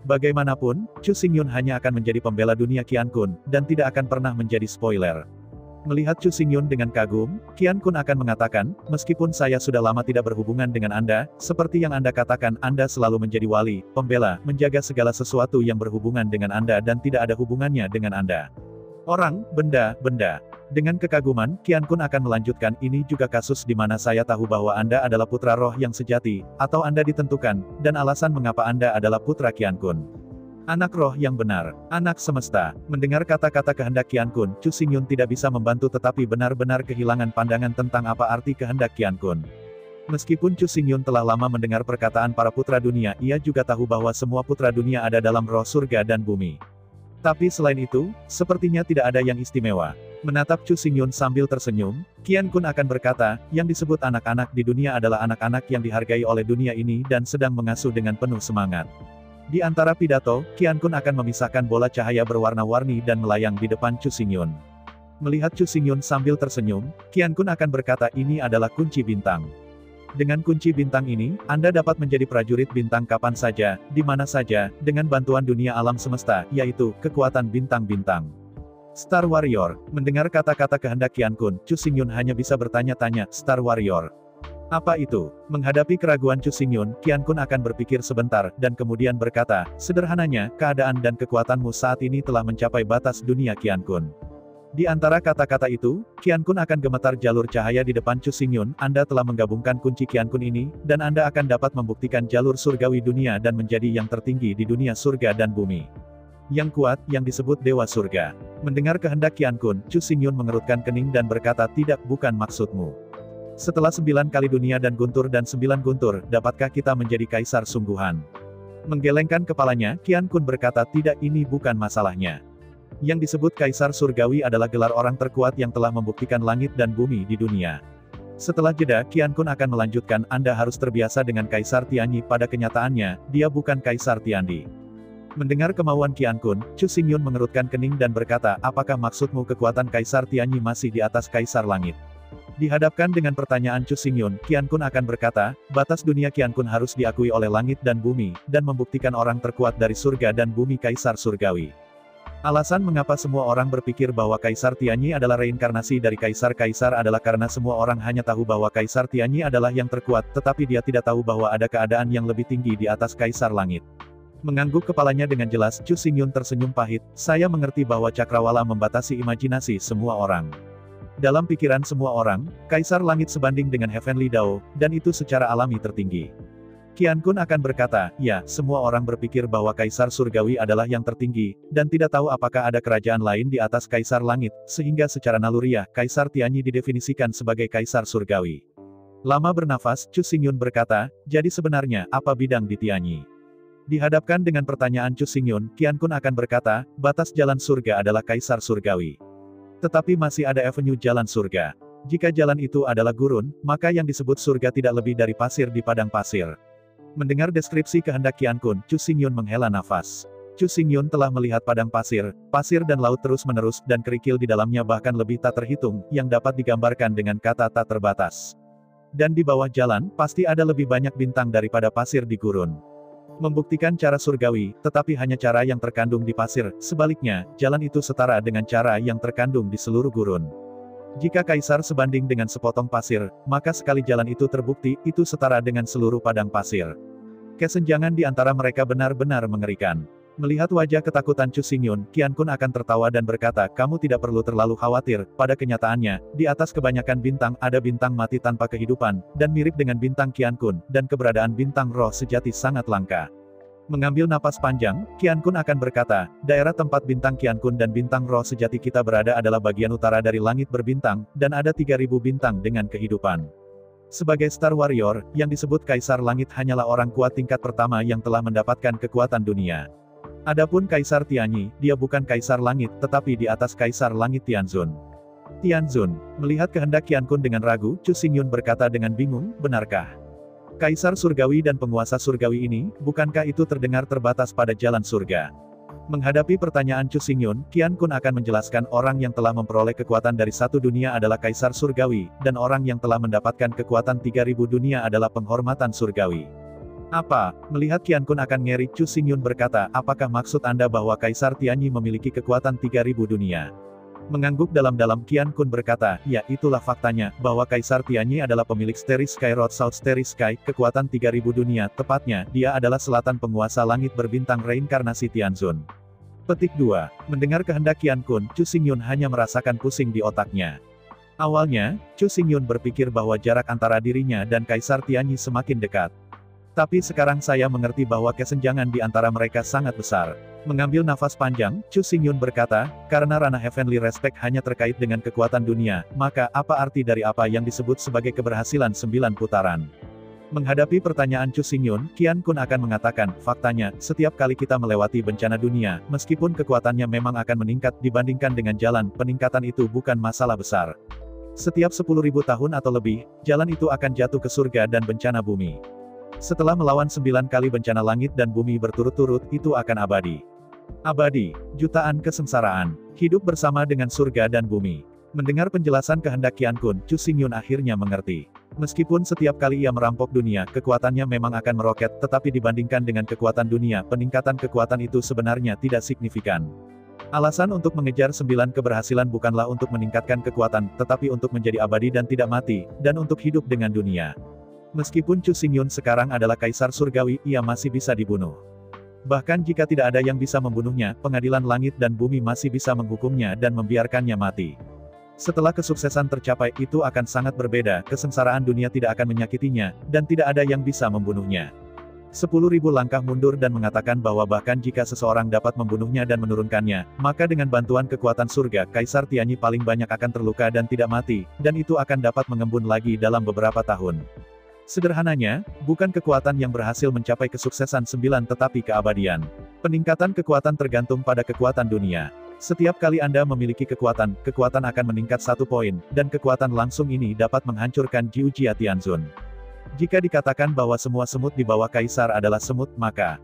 Bagaimanapun, Chu Xingyun hanya akan menjadi pembela dunia Qian Kun, dan tidak akan pernah menjadi spoiler. Melihat Chu Xingyun dengan kagum, Qian Kun akan mengatakan, "Meskipun saya sudah lama tidak berhubungan dengan Anda, seperti yang Anda katakan, Anda selalu menjadi wali, pembela, menjaga segala sesuatu yang berhubungan dengan Anda dan tidak ada hubungannya dengan Anda. Orang, benda. Dengan kekaguman, Qian Kun akan melanjutkan, "Ini juga kasus di mana saya tahu bahwa Anda adalah putra roh yang sejati, atau Anda ditentukan, dan alasan mengapa Anda adalah putra Qian Kun. Anak roh yang benar, anak semesta." Mendengar kata-kata kehendak Qian Kun, Chu Xingyun tidak bisa membantu tetapi benar-benar kehilangan pandangan tentang apa arti kehendak Qian Kun. Meskipun Chu Xingyun telah lama mendengar perkataan para putra dunia, ia juga tahu bahwa semua putra dunia ada dalam roh surga dan bumi. Tapi selain itu, sepertinya tidak ada yang istimewa. Menatap Chu Xingyun sambil tersenyum, Qian Kun akan berkata, "Yang disebut anak-anak di dunia adalah anak-anak yang dihargai oleh dunia ini dan sedang mengasuh dengan penuh semangat." Di antara pidato, Qian Kun akan memisahkan bola cahaya berwarna-warni dan melayang di depan Chu Xingyun. Melihat Chu Xingyun sambil tersenyum, Qian Kun akan berkata, "Ini adalah kunci bintang." Dengan kunci bintang ini, Anda dapat menjadi prajurit bintang kapan saja, di mana saja, dengan bantuan dunia alam semesta, yaitu, kekuatan bintang-bintang. Star Warrior. Mendengar kata-kata kehendak Qian Kun, Chu Xingyun hanya bisa bertanya-tanya, Star Warrior. Apa itu? Menghadapi keraguan Chu Xingyun, Qian Kun akan berpikir sebentar, dan kemudian berkata, sederhananya, keadaan dan kekuatanmu saat ini telah mencapai batas dunia Qian Kun. Di antara kata-kata itu, Qian Kun akan gemetar jalur cahaya di depan Chu Xingyun, Anda telah menggabungkan kunci Qian Kun ini, dan Anda akan dapat membuktikan jalur surgawi dunia dan menjadi yang tertinggi di dunia surga dan bumi. Yang kuat, yang disebut Dewa Surga. Mendengar kehendak Qian Kun, Chu Xingyun mengerutkan kening dan berkata tidak, bukan maksudmu. Setelah 9 kali dunia dan 9 guntur, dapatkah kita menjadi kaisar sungguhan? Menggelengkan kepalanya, Qian Kun berkata tidak, ini bukan masalahnya. Yang disebut Kaisar Surgawi adalah gelar orang terkuat yang telah membuktikan langit dan bumi di dunia. Setelah jeda, Qian Kun akan melanjutkan, Anda harus terbiasa dengan Kaisar Tianyi, pada kenyataannya, dia bukan Kaisar Tiandi. Mendengar kemauan Qian Kun, Chu Xingyun mengerutkan kening dan berkata, apakah maksudmu kekuatan Kaisar Tianyi masih di atas Kaisar Langit? Dihadapkan dengan pertanyaan Chu Xingyun, Qian Kun akan berkata, batas dunia Qian Kun harus diakui oleh langit dan bumi, dan membuktikan orang terkuat dari surga dan bumi Kaisar Surgawi. Alasan mengapa semua orang berpikir bahwa Kaisar Tianyi adalah reinkarnasi dari Kaisar-Kaisar adalah karena semua orang hanya tahu bahwa Kaisar Tianyi adalah yang terkuat, tetapi dia tidak tahu bahwa ada keadaan yang lebih tinggi di atas Kaisar Langit. Mengangguk kepalanya dengan jelas, Chu Xingyun tersenyum pahit, saya mengerti bahwa cakrawala membatasi imajinasi semua orang. Dalam pikiran semua orang, Kaisar Langit sebanding dengan Heavenly Dao, dan itu secara alami tertinggi. Qian Kun akan berkata, ya, semua orang berpikir bahwa Kaisar Surgawi adalah yang tertinggi, dan tidak tahu apakah ada kerajaan lain di atas Kaisar Langit, sehingga secara naluriah, Kaisar Tianyi didefinisikan sebagai Kaisar Surgawi. Lama bernafas, Chu Xingyun berkata, jadi sebenarnya, apa bidang di Tianyi? Dihadapkan dengan pertanyaan Chu Xingyun, Qian Kun akan berkata, batas jalan surga adalah Kaisar Surgawi. Tetapi masih ada avenue jalan surga. Jika jalan itu adalah gurun, maka yang disebut surga tidak lebih dari pasir di padang pasir. Mendengar deskripsi kehendak Qian Kun, Chu Xingyun menghela nafas. Chu Xingyun telah melihat padang pasir, pasir dan laut terus-menerus, dan kerikil di dalamnya bahkan lebih tak terhitung, yang dapat digambarkan dengan kata tak terbatas. Dan di bawah jalan, pasti ada lebih banyak bintang daripada pasir di gurun. Membuktikan cara surgawi, tetapi hanya cara yang terkandung di pasir, sebaliknya, jalan itu setara dengan cara yang terkandung di seluruh gurun. Jika Kaisar sebanding dengan sepotong pasir, maka sekali jalan itu terbukti, itu setara dengan seluruh padang pasir. Kesenjangan di antara mereka benar-benar mengerikan. Melihat wajah ketakutan Chu Xingyun, Qian Kun akan tertawa dan berkata, kamu tidak perlu terlalu khawatir, pada kenyataannya, di atas kebanyakan bintang, ada bintang mati tanpa kehidupan, dan mirip dengan bintang Qian Kun, dan keberadaan bintang roh sejati sangat langka. Mengambil napas panjang, Qian Kun akan berkata, daerah tempat bintang Qian Kun dan bintang roh sejati kita berada adalah bagian utara dari langit berbintang, dan ada 3000 bintang dengan kehidupan. Sebagai Star Warrior, yang disebut Kaisar Langit hanyalah orang kuat tingkat pertama yang telah mendapatkan kekuatan dunia. Adapun Kaisar Tianyi, dia bukan Kaisar Langit, tetapi di atas Kaisar Langit Tianzun. Tianzun, melihat kehendak Qian Kun dengan ragu, Chu Xingyun berkata dengan bingung, benarkah? Kaisar Surgawi dan penguasa Surgawi ini, bukankah itu terdengar terbatas pada jalan surga? Menghadapi pertanyaan Chu Xingyun, Qian Kun akan menjelaskan orang yang telah memperoleh kekuatan dari satu dunia adalah Kaisar Surgawi, dan orang yang telah mendapatkan kekuatan 3000 dunia adalah penghormatan surgawi. Apa? Melihat Qian Kun akan ngeri, Chu Xingyun berkata, apakah maksud Anda bahwa Kaisar Tianyi memiliki kekuatan 3000 dunia? Mengangguk dalam-dalam, Qian Kun berkata, ya, itulah faktanya, bahwa Kaisar Tianyi adalah pemilik Starry Sky Road South Starry Sky, kekuatan 3000 dunia, tepatnya, dia adalah selatan penguasa langit berbintang reinkarnasi Tianzun. Petik 2. Mendengar kehendak Qian Kun, Chu Xingyun hanya merasakan pusing di otaknya. Awalnya, Chu Xingyun berpikir bahwa jarak antara dirinya dan Kaisar Tianyi semakin dekat. Tapi sekarang saya mengerti bahwa kesenjangan di antara mereka sangat besar. Mengambil nafas panjang, Chu Xingyun berkata, karena ranah Heavenly Respect hanya terkait dengan kekuatan dunia, maka apa arti dari apa yang disebut sebagai keberhasilan 9 putaran? Menghadapi pertanyaan Chu Xingyun, Qian Kun akan mengatakan, faktanya, setiap kali kita melewati bencana dunia, meskipun kekuatannya memang akan meningkat dibandingkan dengan jalan, peningkatan itu bukan masalah besar. Setiap 10.000 tahun atau lebih, jalan itu akan jatuh ke surga dan bencana bumi. Setelah melawan 9 kali bencana langit dan bumi berturut-turut, itu akan abadi. Abadi, jutaan kesengsaraan, hidup bersama dengan surga dan bumi. Mendengar penjelasan kehendak Qian Kun, Chu Xingyun akhirnya mengerti. Meskipun setiap kali ia merampok dunia, kekuatannya memang akan meroket, tetapi dibandingkan dengan kekuatan dunia, peningkatan kekuatan itu sebenarnya tidak signifikan. Alasan untuk mengejar 9 keberhasilan bukanlah untuk meningkatkan kekuatan, tetapi untuk menjadi abadi dan tidak mati, dan untuk hidup dengan dunia. Meskipun Chu Xingyun sekarang adalah kaisar surgawi, ia masih bisa dibunuh. Bahkan jika tidak ada yang bisa membunuhnya, pengadilan langit dan bumi masih bisa menghukumnya dan membiarkannya mati. Setelah kesuksesan tercapai, itu akan sangat berbeda, kesengsaraan dunia tidak akan menyakitinya, dan tidak ada yang bisa membunuhnya. 10.000 langkah mundur dan mengatakan bahwa bahkan jika seseorang dapat membunuhnya dan menurunkannya, maka dengan bantuan kekuatan surga, Kaisar Tianyi paling banyak akan terluka dan tidak mati, dan itu akan dapat mengembun lagi dalam beberapa tahun. Sederhananya, bukan kekuatan yang berhasil mencapai kesuksesan 9 tetapi keabadian. Peningkatan kekuatan tergantung pada kekuatan dunia. Setiap kali Anda memiliki kekuatan akan meningkat 1 poin, dan kekuatan langsung ini dapat menghancurkan Jiu Jia Tianzun. Jika dikatakan bahwa semua semut di bawah Kaisar adalah semut, maka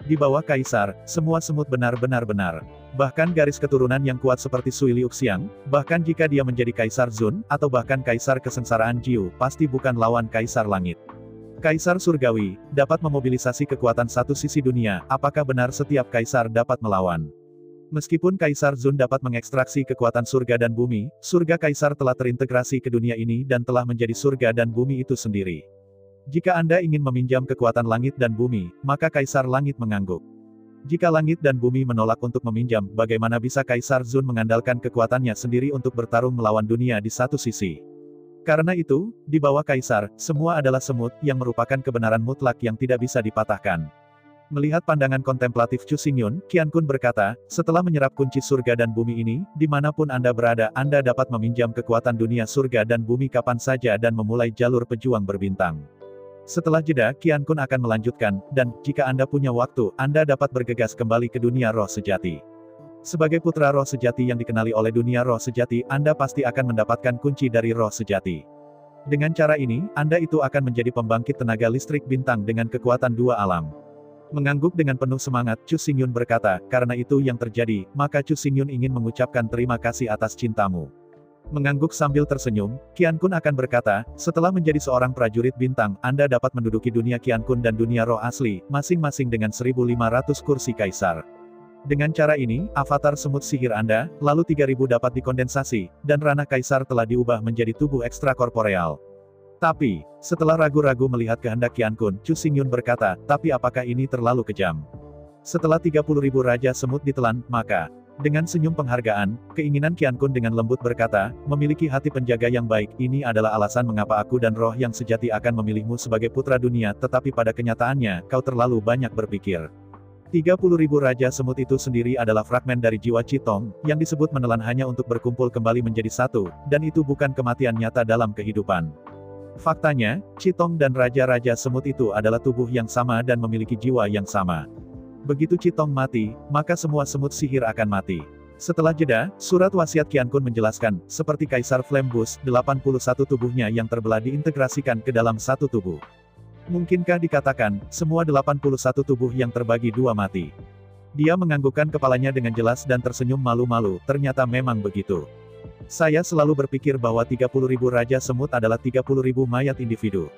di bawah Kaisar, semua semut benar-benar benar. Bahkan garis keturunan yang kuat seperti Sui Liuxiang, bahkan jika dia menjadi Kaisar Zun, atau bahkan Kaisar Kesengsaraan Jiu, pasti bukan lawan Kaisar Langit. Kaisar Surgawi dapat memobilisasi kekuatan satu sisi dunia, apakah benar setiap Kaisar dapat melawan? Meskipun Kaisar Zun dapat mengekstraksi kekuatan surga dan bumi, surga Kaisar telah terintegrasi ke dunia ini dan telah menjadi surga dan bumi itu sendiri. Jika Anda ingin meminjam kekuatan langit dan bumi, maka Kaisar Langit mengangguk. Jika langit dan bumi menolak untuk meminjam, bagaimana bisa Kaisar Zun mengandalkan kekuatannya sendiri untuk bertarung melawan dunia di satu sisi? Karena itu, di bawah Kaisar, semua adalah semut, yang merupakan kebenaran mutlak yang tidak bisa dipatahkan. Melihat pandangan kontemplatif Chu Xingyun, Qian Kun berkata, setelah menyerap kunci surga dan bumi ini, dimanapun Anda berada, Anda dapat meminjam kekuatan dunia surga dan bumi kapan saja dan memulai jalur pejuang berbintang. Setelah jeda, Qian Kun akan melanjutkan, dan, jika Anda punya waktu, Anda dapat bergegas kembali ke dunia roh sejati. Sebagai putra roh sejati yang dikenali oleh dunia roh sejati, Anda pasti akan mendapatkan kunci dari roh sejati. Dengan cara ini, Anda itu akan menjadi pembangkit tenaga listrik bintang dengan kekuatan 2 alam. Mengangguk dengan penuh semangat, Chu Xingyun berkata, karena itu yang terjadi, maka Chu Xingyun ingin mengucapkan terima kasih atas cintamu. Mengangguk sambil tersenyum, Qian Kun akan berkata, setelah menjadi seorang prajurit bintang, Anda dapat menduduki dunia Qian Kun dan dunia roh asli, masing-masing dengan 1.500 kursi kaisar. Dengan cara ini, avatar semut sihir Anda, lalu 3.000 dapat dikondensasi, dan ranah kaisar telah diubah menjadi tubuh ekstrakorporeal. Tapi, setelah ragu-ragu melihat kehendak Qian Kun, Chu Xingyun berkata, tapi apakah ini terlalu kejam? Setelah 30.000 raja semut ditelan, maka, dengan senyum penghargaan, keinginan Qian Kun dengan lembut berkata, memiliki hati penjaga yang baik, ini adalah alasan mengapa aku dan roh yang sejati akan memilihmu sebagai putra dunia, tetapi pada kenyataannya, kau terlalu banyak berpikir. 30.000 raja semut itu sendiri adalah fragmen dari jiwa Qitong, yang disebut menelan hanya untuk berkumpul kembali menjadi satu, dan itu bukan kematian nyata dalam kehidupan. Faktanya, Qitong dan raja-raja semut itu adalah tubuh yang sama dan memiliki jiwa yang sama. Begitu Qitong mati, maka semua semut sihir akan mati. Setelah jeda, surat wasiat Qian Kun menjelaskan, seperti Kaisar Flambus, 81 tubuhnya yang terbelah diintegrasikan ke dalam satu tubuh. Mungkinkah dikatakan, semua 81 tubuh yang terbagi 2 mati? Dia menganggukkan kepalanya dengan jelas dan tersenyum malu-malu, ternyata memang begitu. Saya selalu berpikir bahwa 30.000 raja semut adalah 30.000 mayat individu.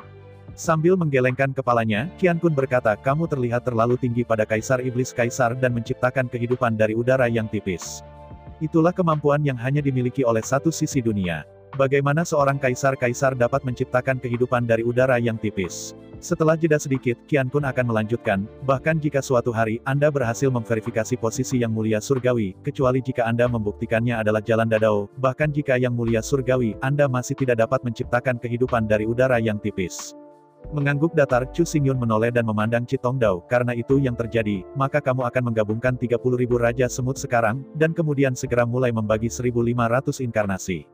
Sambil menggelengkan kepalanya, Qian Kun berkata, kamu terlihat terlalu tinggi pada Kaisar Iblis Kaisar dan menciptakan kehidupan dari udara yang tipis. Itulah kemampuan yang hanya dimiliki oleh satu sisi dunia. Bagaimana seorang kaisar-kaisar dapat menciptakan kehidupan dari udara yang tipis? Setelah jeda sedikit, Qian Kun akan melanjutkan, bahkan jika suatu hari, Anda berhasil memverifikasi posisi yang mulia surgawi, kecuali jika Anda membuktikannya adalah jalan dadao, bahkan jika yang mulia surgawi, Anda masih tidak dapat menciptakan kehidupan dari udara yang tipis. Mengangguk datar, Chu Xingyun menoleh dan memandang Qitong Dao, karena itu yang terjadi, maka kamu akan menggabungkan 30.000 raja semut sekarang, dan kemudian segera mulai membagi 1.500 inkarnasi.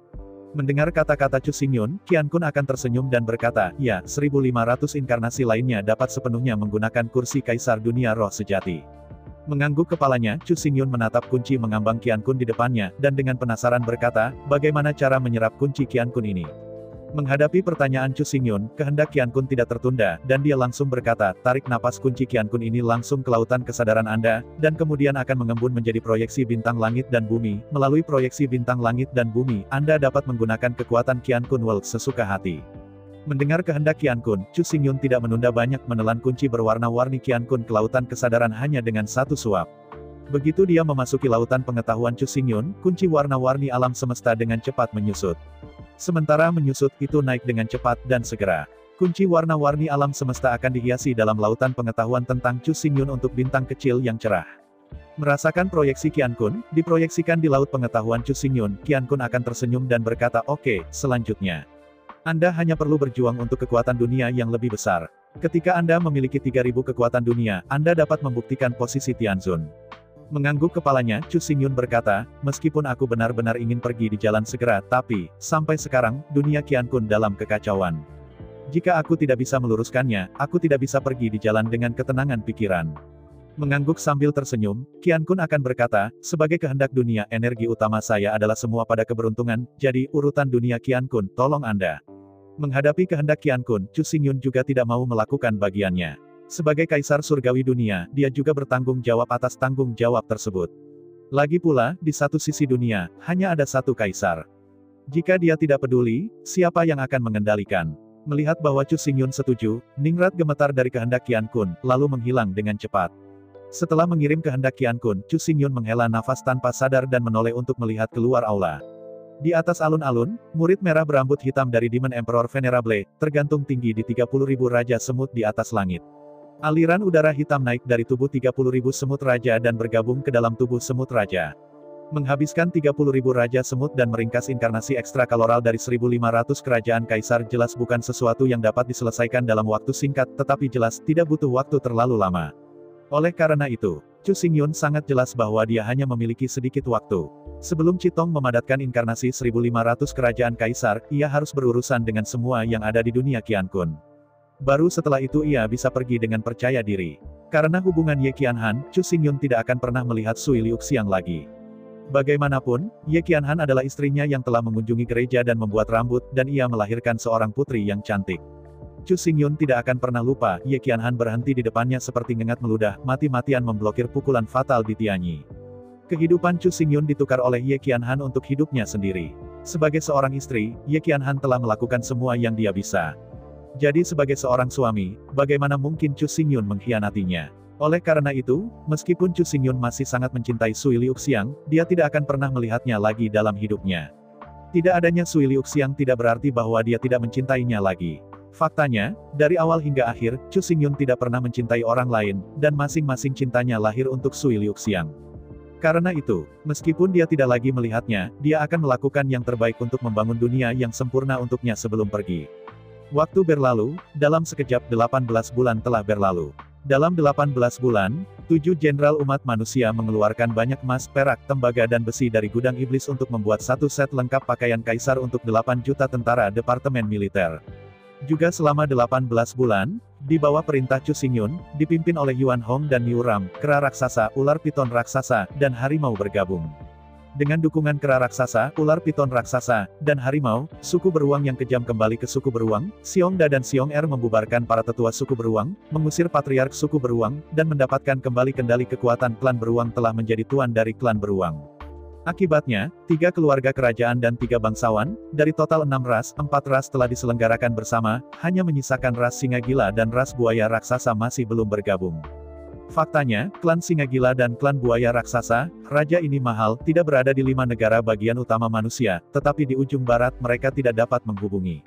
Mendengar kata-kata Chu Xingyun, Qian Kun akan tersenyum dan berkata, ya, 1.500 inkarnasi lainnya dapat sepenuhnya menggunakan kursi Kaisar Dunia Roh Sejati. Mengangguk kepalanya, Chu Xingyun menatap kunci mengambang Qian Kun di depannya, dan dengan penasaran berkata, bagaimana cara menyerap kunci Qian Kun ini? Menghadapi pertanyaan Chu Xingyun, kehendak Qian Kun tidak tertunda, dan dia langsung berkata, tarik napas kunci Qian Kun ini langsung ke lautan kesadaran Anda, dan kemudian akan mengembun menjadi proyeksi bintang langit dan bumi. Melalui proyeksi bintang langit dan bumi, Anda dapat menggunakan kekuatan Qian Kun World sesuka hati. Mendengar kehendak Qian Kun, Chu Xingyun tidak menunda banyak menelan kunci berwarna-warni Qian Kun ke lautan kesadaran hanya dengan satu suap. Begitu dia memasuki lautan pengetahuan Chu Xingyun, kunci warna-warni alam semesta dengan cepat menyusut. Sementara menyusut itu naik dengan cepat dan segera. Kunci warna-warni alam semesta akan dihiasi dalam lautan pengetahuan tentang Chu Xingyun untuk bintang kecil yang cerah. Merasakan proyeksi Qian Kun, diproyeksikan di laut pengetahuan Chu Xingyun, Qian Kun akan tersenyum dan berkata, "Oke, selanjutnya. Anda hanya perlu berjuang untuk kekuatan dunia yang lebih besar. Ketika Anda memiliki 3000 kekuatan dunia, Anda dapat membuktikan posisi Tianzun." Mengangguk kepalanya, Chu Xingyun berkata, "Meskipun aku benar-benar ingin pergi di jalan segera, tapi, sampai sekarang, dunia Qian Kun dalam kekacauan. Jika aku tidak bisa meluruskannya, aku tidak bisa pergi di jalan dengan ketenangan pikiran." Mengangguk sambil tersenyum, Qian Kun akan berkata, "Sebagai kehendak dunia, energi utama saya adalah semua pada keberuntungan, jadi, urutan dunia Qian Kun, tolong Anda." Menghadapi kehendak Qian Kun, Chu Xingyun juga tidak mau melakukan bagiannya. Sebagai kaisar surgawi dunia, dia juga bertanggung jawab atas tanggung jawab tersebut. Lagi pula, di satu sisi dunia, hanya ada satu kaisar. Jika dia tidak peduli, siapa yang akan mengendalikan? Melihat bahwa Chu Xingyun setuju, Ningrat gemetar dari kehendak Qian Kun, lalu menghilang dengan cepat. Setelah mengirim kehendak Qian Kun, Chu Xingyun menghela nafas tanpa sadar dan menoleh untuk melihat keluar aula. Di atas alun-alun, murid merah berambut hitam dari Demon Emperor Venerable, tergantung tinggi di 30.000 Raja Semut di atas langit. Aliran udara hitam naik dari tubuh 30.000 Semut Raja dan bergabung ke dalam tubuh Semut Raja. Menghabiskan 30.000 Raja Semut dan meringkas inkarnasi ekstra kaloral dari 1.500 kerajaan kaisar jelas bukan sesuatu yang dapat diselesaikan dalam waktu singkat, tetapi jelas tidak butuh waktu terlalu lama. Oleh karena itu, Chu Xingyun sangat jelas bahwa dia hanya memiliki sedikit waktu. Sebelum Citong memadatkan inkarnasi 1.500 kerajaan kaisar, ia harus berurusan dengan semua yang ada di dunia Qian Kun. Baru setelah itu ia bisa pergi dengan percaya diri. Karena hubungan Ye Qianhan, Chu Xingyun tidak akan pernah melihat Sui Liuxiang lagi. Bagaimanapun, Ye Qianhan adalah istrinya yang telah mengunjungi gereja dan membuat rambut, dan ia melahirkan seorang putri yang cantik. Chu Xingyun tidak akan pernah lupa, Ye Qianhan berhenti di depannya seperti ngengat meludah, mati-matian memblokir pukulan fatal di Tianyi. Kehidupan Chu Xingyun ditukar oleh Ye Qianhan untuk hidupnya sendiri. Sebagai seorang istri, Ye Qianhan telah melakukan semua yang dia bisa. Jadi sebagai seorang suami, bagaimana mungkin Chu Xingyun mengkhianatinya? Oleh karena itu, meskipun Chu Xingyun masih sangat mencintai Sui Liuxiang, dia tidak akan pernah melihatnya lagi dalam hidupnya. Tidak adanya Sui Liuxiang tidak berarti bahwa dia tidak mencintainya lagi. Faktanya, dari awal hingga akhir, Chu Xingyun tidak pernah mencintai orang lain, dan masing-masing cintanya lahir untuk Sui Liuxiang. Karena itu, meskipun dia tidak lagi melihatnya, dia akan melakukan yang terbaik untuk membangun dunia yang sempurna untuknya sebelum pergi. Waktu berlalu, dalam sekejap 18 bulan telah berlalu. Dalam 18 bulan, 7 jenderal umat manusia mengeluarkan banyak emas, perak, tembaga dan besi dari gudang iblis untuk membuat satu set lengkap pakaian kaisar untuk 8 juta tentara departemen militer. Juga selama 18 bulan, di bawah perintah Chu Xingyun, dipimpin oleh Yuan Hong dan Niu Ram, kera raksasa, ular piton raksasa, dan harimau bergabung. Dengan dukungan kera raksasa, ular piton raksasa, dan harimau, suku beruang yang kejam kembali ke suku beruang, Xiongda dan Xiong-er membubarkan para tetua suku beruang, mengusir patriark suku beruang, dan mendapatkan kembali kendali kekuatan klan beruang telah menjadi tuan dari klan beruang. Akibatnya, 3 keluarga kerajaan dan 3 bangsawan, dari total 6 ras, 4 ras telah diselenggarakan bersama, hanya menyisakan ras singa gila dan ras buaya raksasa masih belum bergabung. Faktanya, klan singa gila dan klan buaya raksasa, raja ini mahal, tidak berada di 5 negara bagian utama manusia, tetapi di ujung barat mereka tidak dapat menghubungi.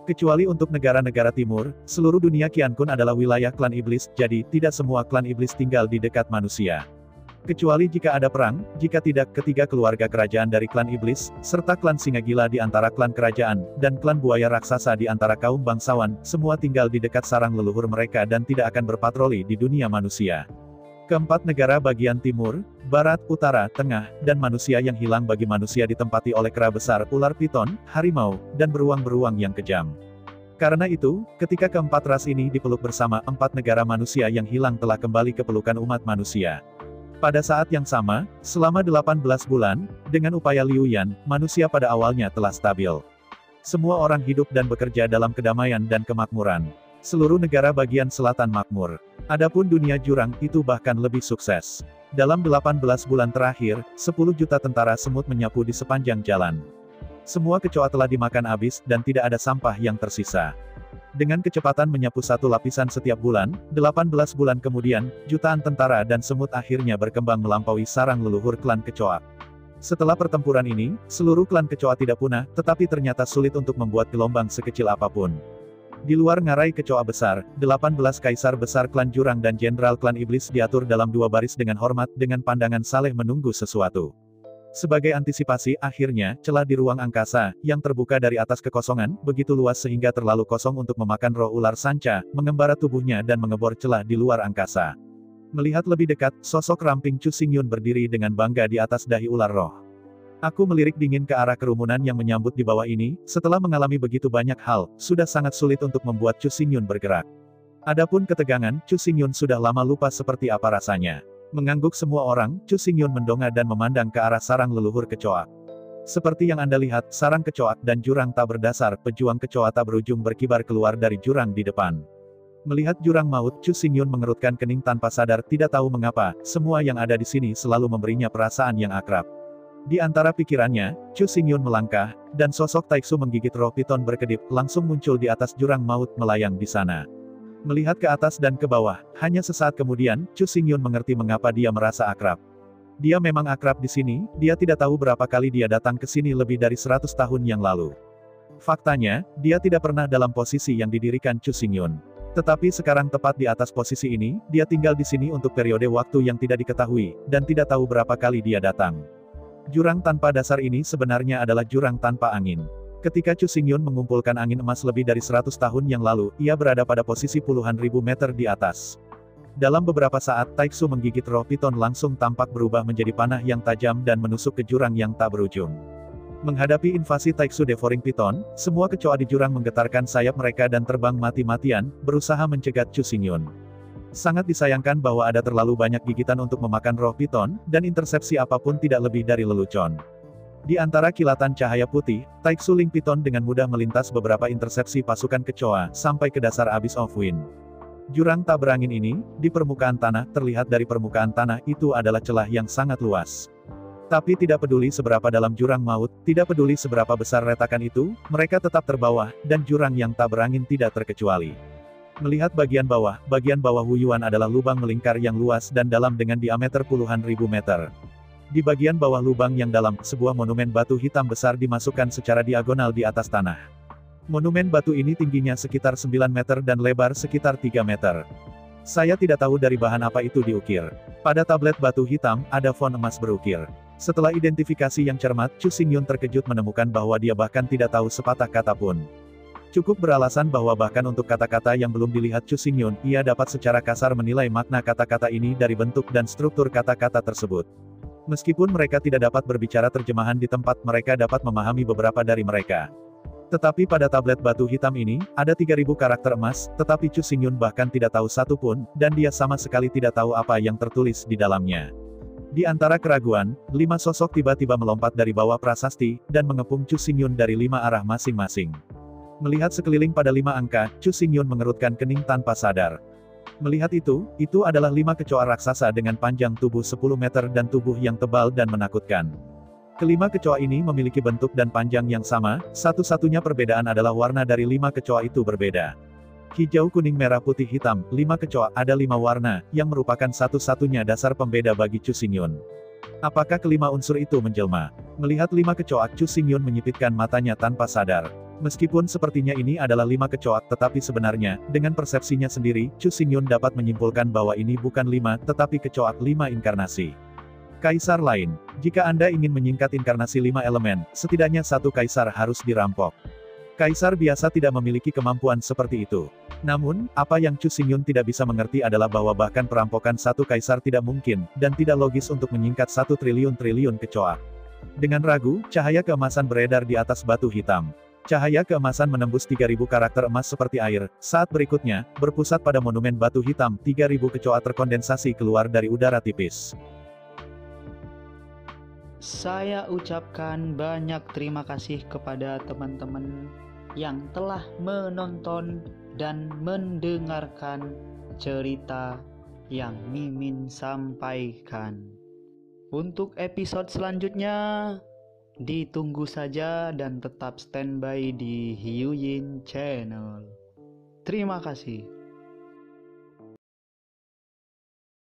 Kecuali untuk negara-negara timur, seluruh dunia Qian Kun adalah wilayah klan iblis, jadi tidak semua klan iblis tinggal di dekat manusia. Kecuali jika ada perang, jika tidak, ketiga keluarga kerajaan dari klan iblis, serta klan singa gila di antara klan kerajaan, dan klan buaya raksasa di antara kaum bangsawan, semua tinggal di dekat sarang leluhur mereka dan tidak akan berpatroli di dunia manusia. Keempat negara bagian timur, barat, utara, tengah, dan manusia yang hilang bagi manusia ditempati oleh kera besar, ular piton, harimau, dan beruang-beruang yang kejam. Karena itu, ketika keempat ras ini dipeluk bersama, 4 negara manusia yang hilang telah kembali ke pelukan umat manusia. Pada saat yang sama, selama 18 bulan, dengan upaya Liu Yan, manusia pada awalnya telah stabil. Semua orang hidup dan bekerja dalam kedamaian dan kemakmuran. Seluruh negara bagian selatan makmur. Adapun dunia jurang, itu bahkan lebih sukses. Dalam 18 bulan terakhir, 10 juta tentara semut menyapu di sepanjang jalan. Semua kecoa telah dimakan habis dan tidak ada sampah yang tersisa. Dengan kecepatan menyapu satu lapisan setiap bulan, 18 bulan kemudian, jutaan tentara dan semut akhirnya berkembang melampaui sarang leluhur klan kecoa. Setelah pertempuran ini, seluruh klan kecoa tidak punah, tetapi ternyata sulit untuk membuat gelombang sekecil apapun. Di luar ngarai kecoa besar, 18 kaisar besar klan jurang dan jenderal klan iblis diatur dalam dua baris dengan hormat dengan pandangan saleh menunggu sesuatu. Sebagai antisipasi, akhirnya, celah di ruang angkasa, yang terbuka dari atas kekosongan, begitu luas sehingga terlalu kosong untuk memakan roh ular sanca, mengembara tubuhnya dan mengebor celah di luar angkasa. Melihat lebih dekat, sosok ramping Chu Xingyun berdiri dengan bangga di atas dahi ular roh. Aku melirik dingin ke arah kerumunan yang menyambut di bawah ini, setelah mengalami begitu banyak hal, sudah sangat sulit untuk membuat Chu Xingyun bergerak. Adapun ketegangan, Chu Xingyun sudah lama lupa seperti apa rasanya. Mengangguk semua orang, Chu Xingyun mendongak dan memandang ke arah sarang leluhur kecoa. Seperti yang Anda lihat, sarang kecoa dan jurang tak berdasar, pejuang kecoa tak berujung berkibar keluar dari jurang di depan. Melihat jurang maut, Chu Xingyun mengerutkan kening tanpa sadar, tidak tahu mengapa, semua yang ada di sini selalu memberinya perasaan yang akrab. Di antara pikirannya, Chu Xingyun melangkah, dan sosok Taiksu menggigit roh piton berkedip, langsung muncul di atas jurang maut melayang di sana. Melihat ke atas dan ke bawah, hanya sesaat kemudian, Chu Xingyun mengerti mengapa dia merasa akrab. Dia memang akrab di sini, dia tidak tahu berapa kali dia datang ke sini lebih dari 100 tahun yang lalu. Faktanya, dia tidak pernah dalam posisi yang didirikan Chu Xingyun. Tetapi sekarang tepat di atas posisi ini, dia tinggal di sini untuk periode waktu yang tidak diketahui, dan tidak tahu berapa kali dia datang. Jurang tanpa dasar ini sebenarnya adalah jurang tanpa angin. Ketika Chu Xingyun mengumpulkan angin emas lebih dari 100 tahun yang lalu, ia berada pada posisi puluhan ribu meter di atas. Dalam beberapa saat, Taiksu menggigit roh piton langsung tampak berubah menjadi panah yang tajam dan menusuk ke jurang yang tak berujung. Menghadapi invasi Taiksu Devouring Piton, semua kecoa di jurang menggetarkan sayap mereka dan terbang mati-matian, berusaha mencegat Chu Xingyun. Sangat disayangkan bahwa ada terlalu banyak gigitan untuk memakan roh piton, dan intersepsi apapun tidak lebih dari lelucon. Di antara kilatan cahaya putih, Taiksu Ling Piton dengan mudah melintas beberapa intersepsi pasukan kecoa, sampai ke dasar Abyss of Wind. Jurang tak berangin ini, di permukaan tanah, terlihat dari permukaan tanah, itu adalah celah yang sangat luas. Tapi tidak peduli seberapa dalam jurang maut, tidak peduli seberapa besar retakan itu, mereka tetap terbawah, dan jurang yang tak berangin tidak terkecuali. Melihat bagian bawah Wu Yuan adalah lubang melingkar yang luas dan dalam dengan diameter puluhan ribu meter. Di bagian bawah lubang yang dalam, sebuah monumen batu hitam besar dimasukkan secara diagonal di atas tanah. Monumen batu ini tingginya sekitar 9 meter dan lebar sekitar 3 meter. Saya tidak tahu dari bahan apa itu diukir. Pada tablet batu hitam, ada font emas berukir. Setelah identifikasi yang cermat, Chu Xingyun terkejut menemukan bahwa dia bahkan tidak tahu sepatah kata pun. Cukup beralasan bahwa bahkan untuk kata-kata yang belum dilihat Chu Xingyun, ia dapat secara kasar menilai makna kata-kata ini dari bentuk dan struktur kata-kata tersebut. Meskipun mereka tidak dapat berbicara terjemahan di tempat, mereka dapat memahami beberapa dari mereka. Tetapi pada tablet batu hitam ini, ada 3000 karakter emas, tetapi Chu Xingyun bahkan tidak tahu satu pun, dan dia sama sekali tidak tahu apa yang tertulis di dalamnya. Di antara keraguan, 5 sosok tiba-tiba melompat dari bawah prasasti, dan mengepung Chu Xingyun dari 5 arah masing-masing. Melihat sekeliling pada 5 angka, Chu Xingyun mengerutkan kening tanpa sadar. Melihat itu adalah 5 kecoa raksasa dengan panjang tubuh 10 meter dan tubuh yang tebal dan menakutkan. Kelima kecoa ini memiliki bentuk dan panjang yang sama, satu-satunya perbedaan adalah warna dari 5 kecoa itu berbeda. Hijau, kuning, merah, putih, hitam, 5 kecoa, ada 5 warna, yang merupakan satu-satunya dasar pembeda bagi Chu Xingyun. Apakah kelima unsur itu menjelma? Melihat 5 kecoa, Chu Xingyun menyipitkan matanya tanpa sadar. Meskipun sepertinya ini adalah 5 kecoa, tetapi sebenarnya, dengan persepsinya sendiri, Chu Xingyun dapat menyimpulkan bahwa ini bukan 5, tetapi kecoa 5 inkarnasi. Kaisar lain. Jika Anda ingin menyingkat inkarnasi 5 elemen, setidaknya satu kaisar harus dirampok. Kaisar biasa tidak memiliki kemampuan seperti itu. Namun, apa yang Chu Xingyun tidak bisa mengerti adalah bahwa bahkan perampokan satu kaisar tidak mungkin, dan tidak logis untuk menyingkat 1 triliun kecoa. Dengan ragu, cahaya keemasan beredar di atas batu hitam. Cahaya keemasan menembus 3000 karakter emas seperti air. Saat berikutnya, berpusat pada monumen batu hitam, 3000 kecoa terkondensasi keluar dari udara tipis. Saya ucapkan banyak terima kasih kepada teman-teman yang telah menonton dan mendengarkan cerita yang Mimin sampaikan. Untuk episode selanjutnya, Ditunggu saja dan tetap standby di Hiu Yin Channel. Terima kasih.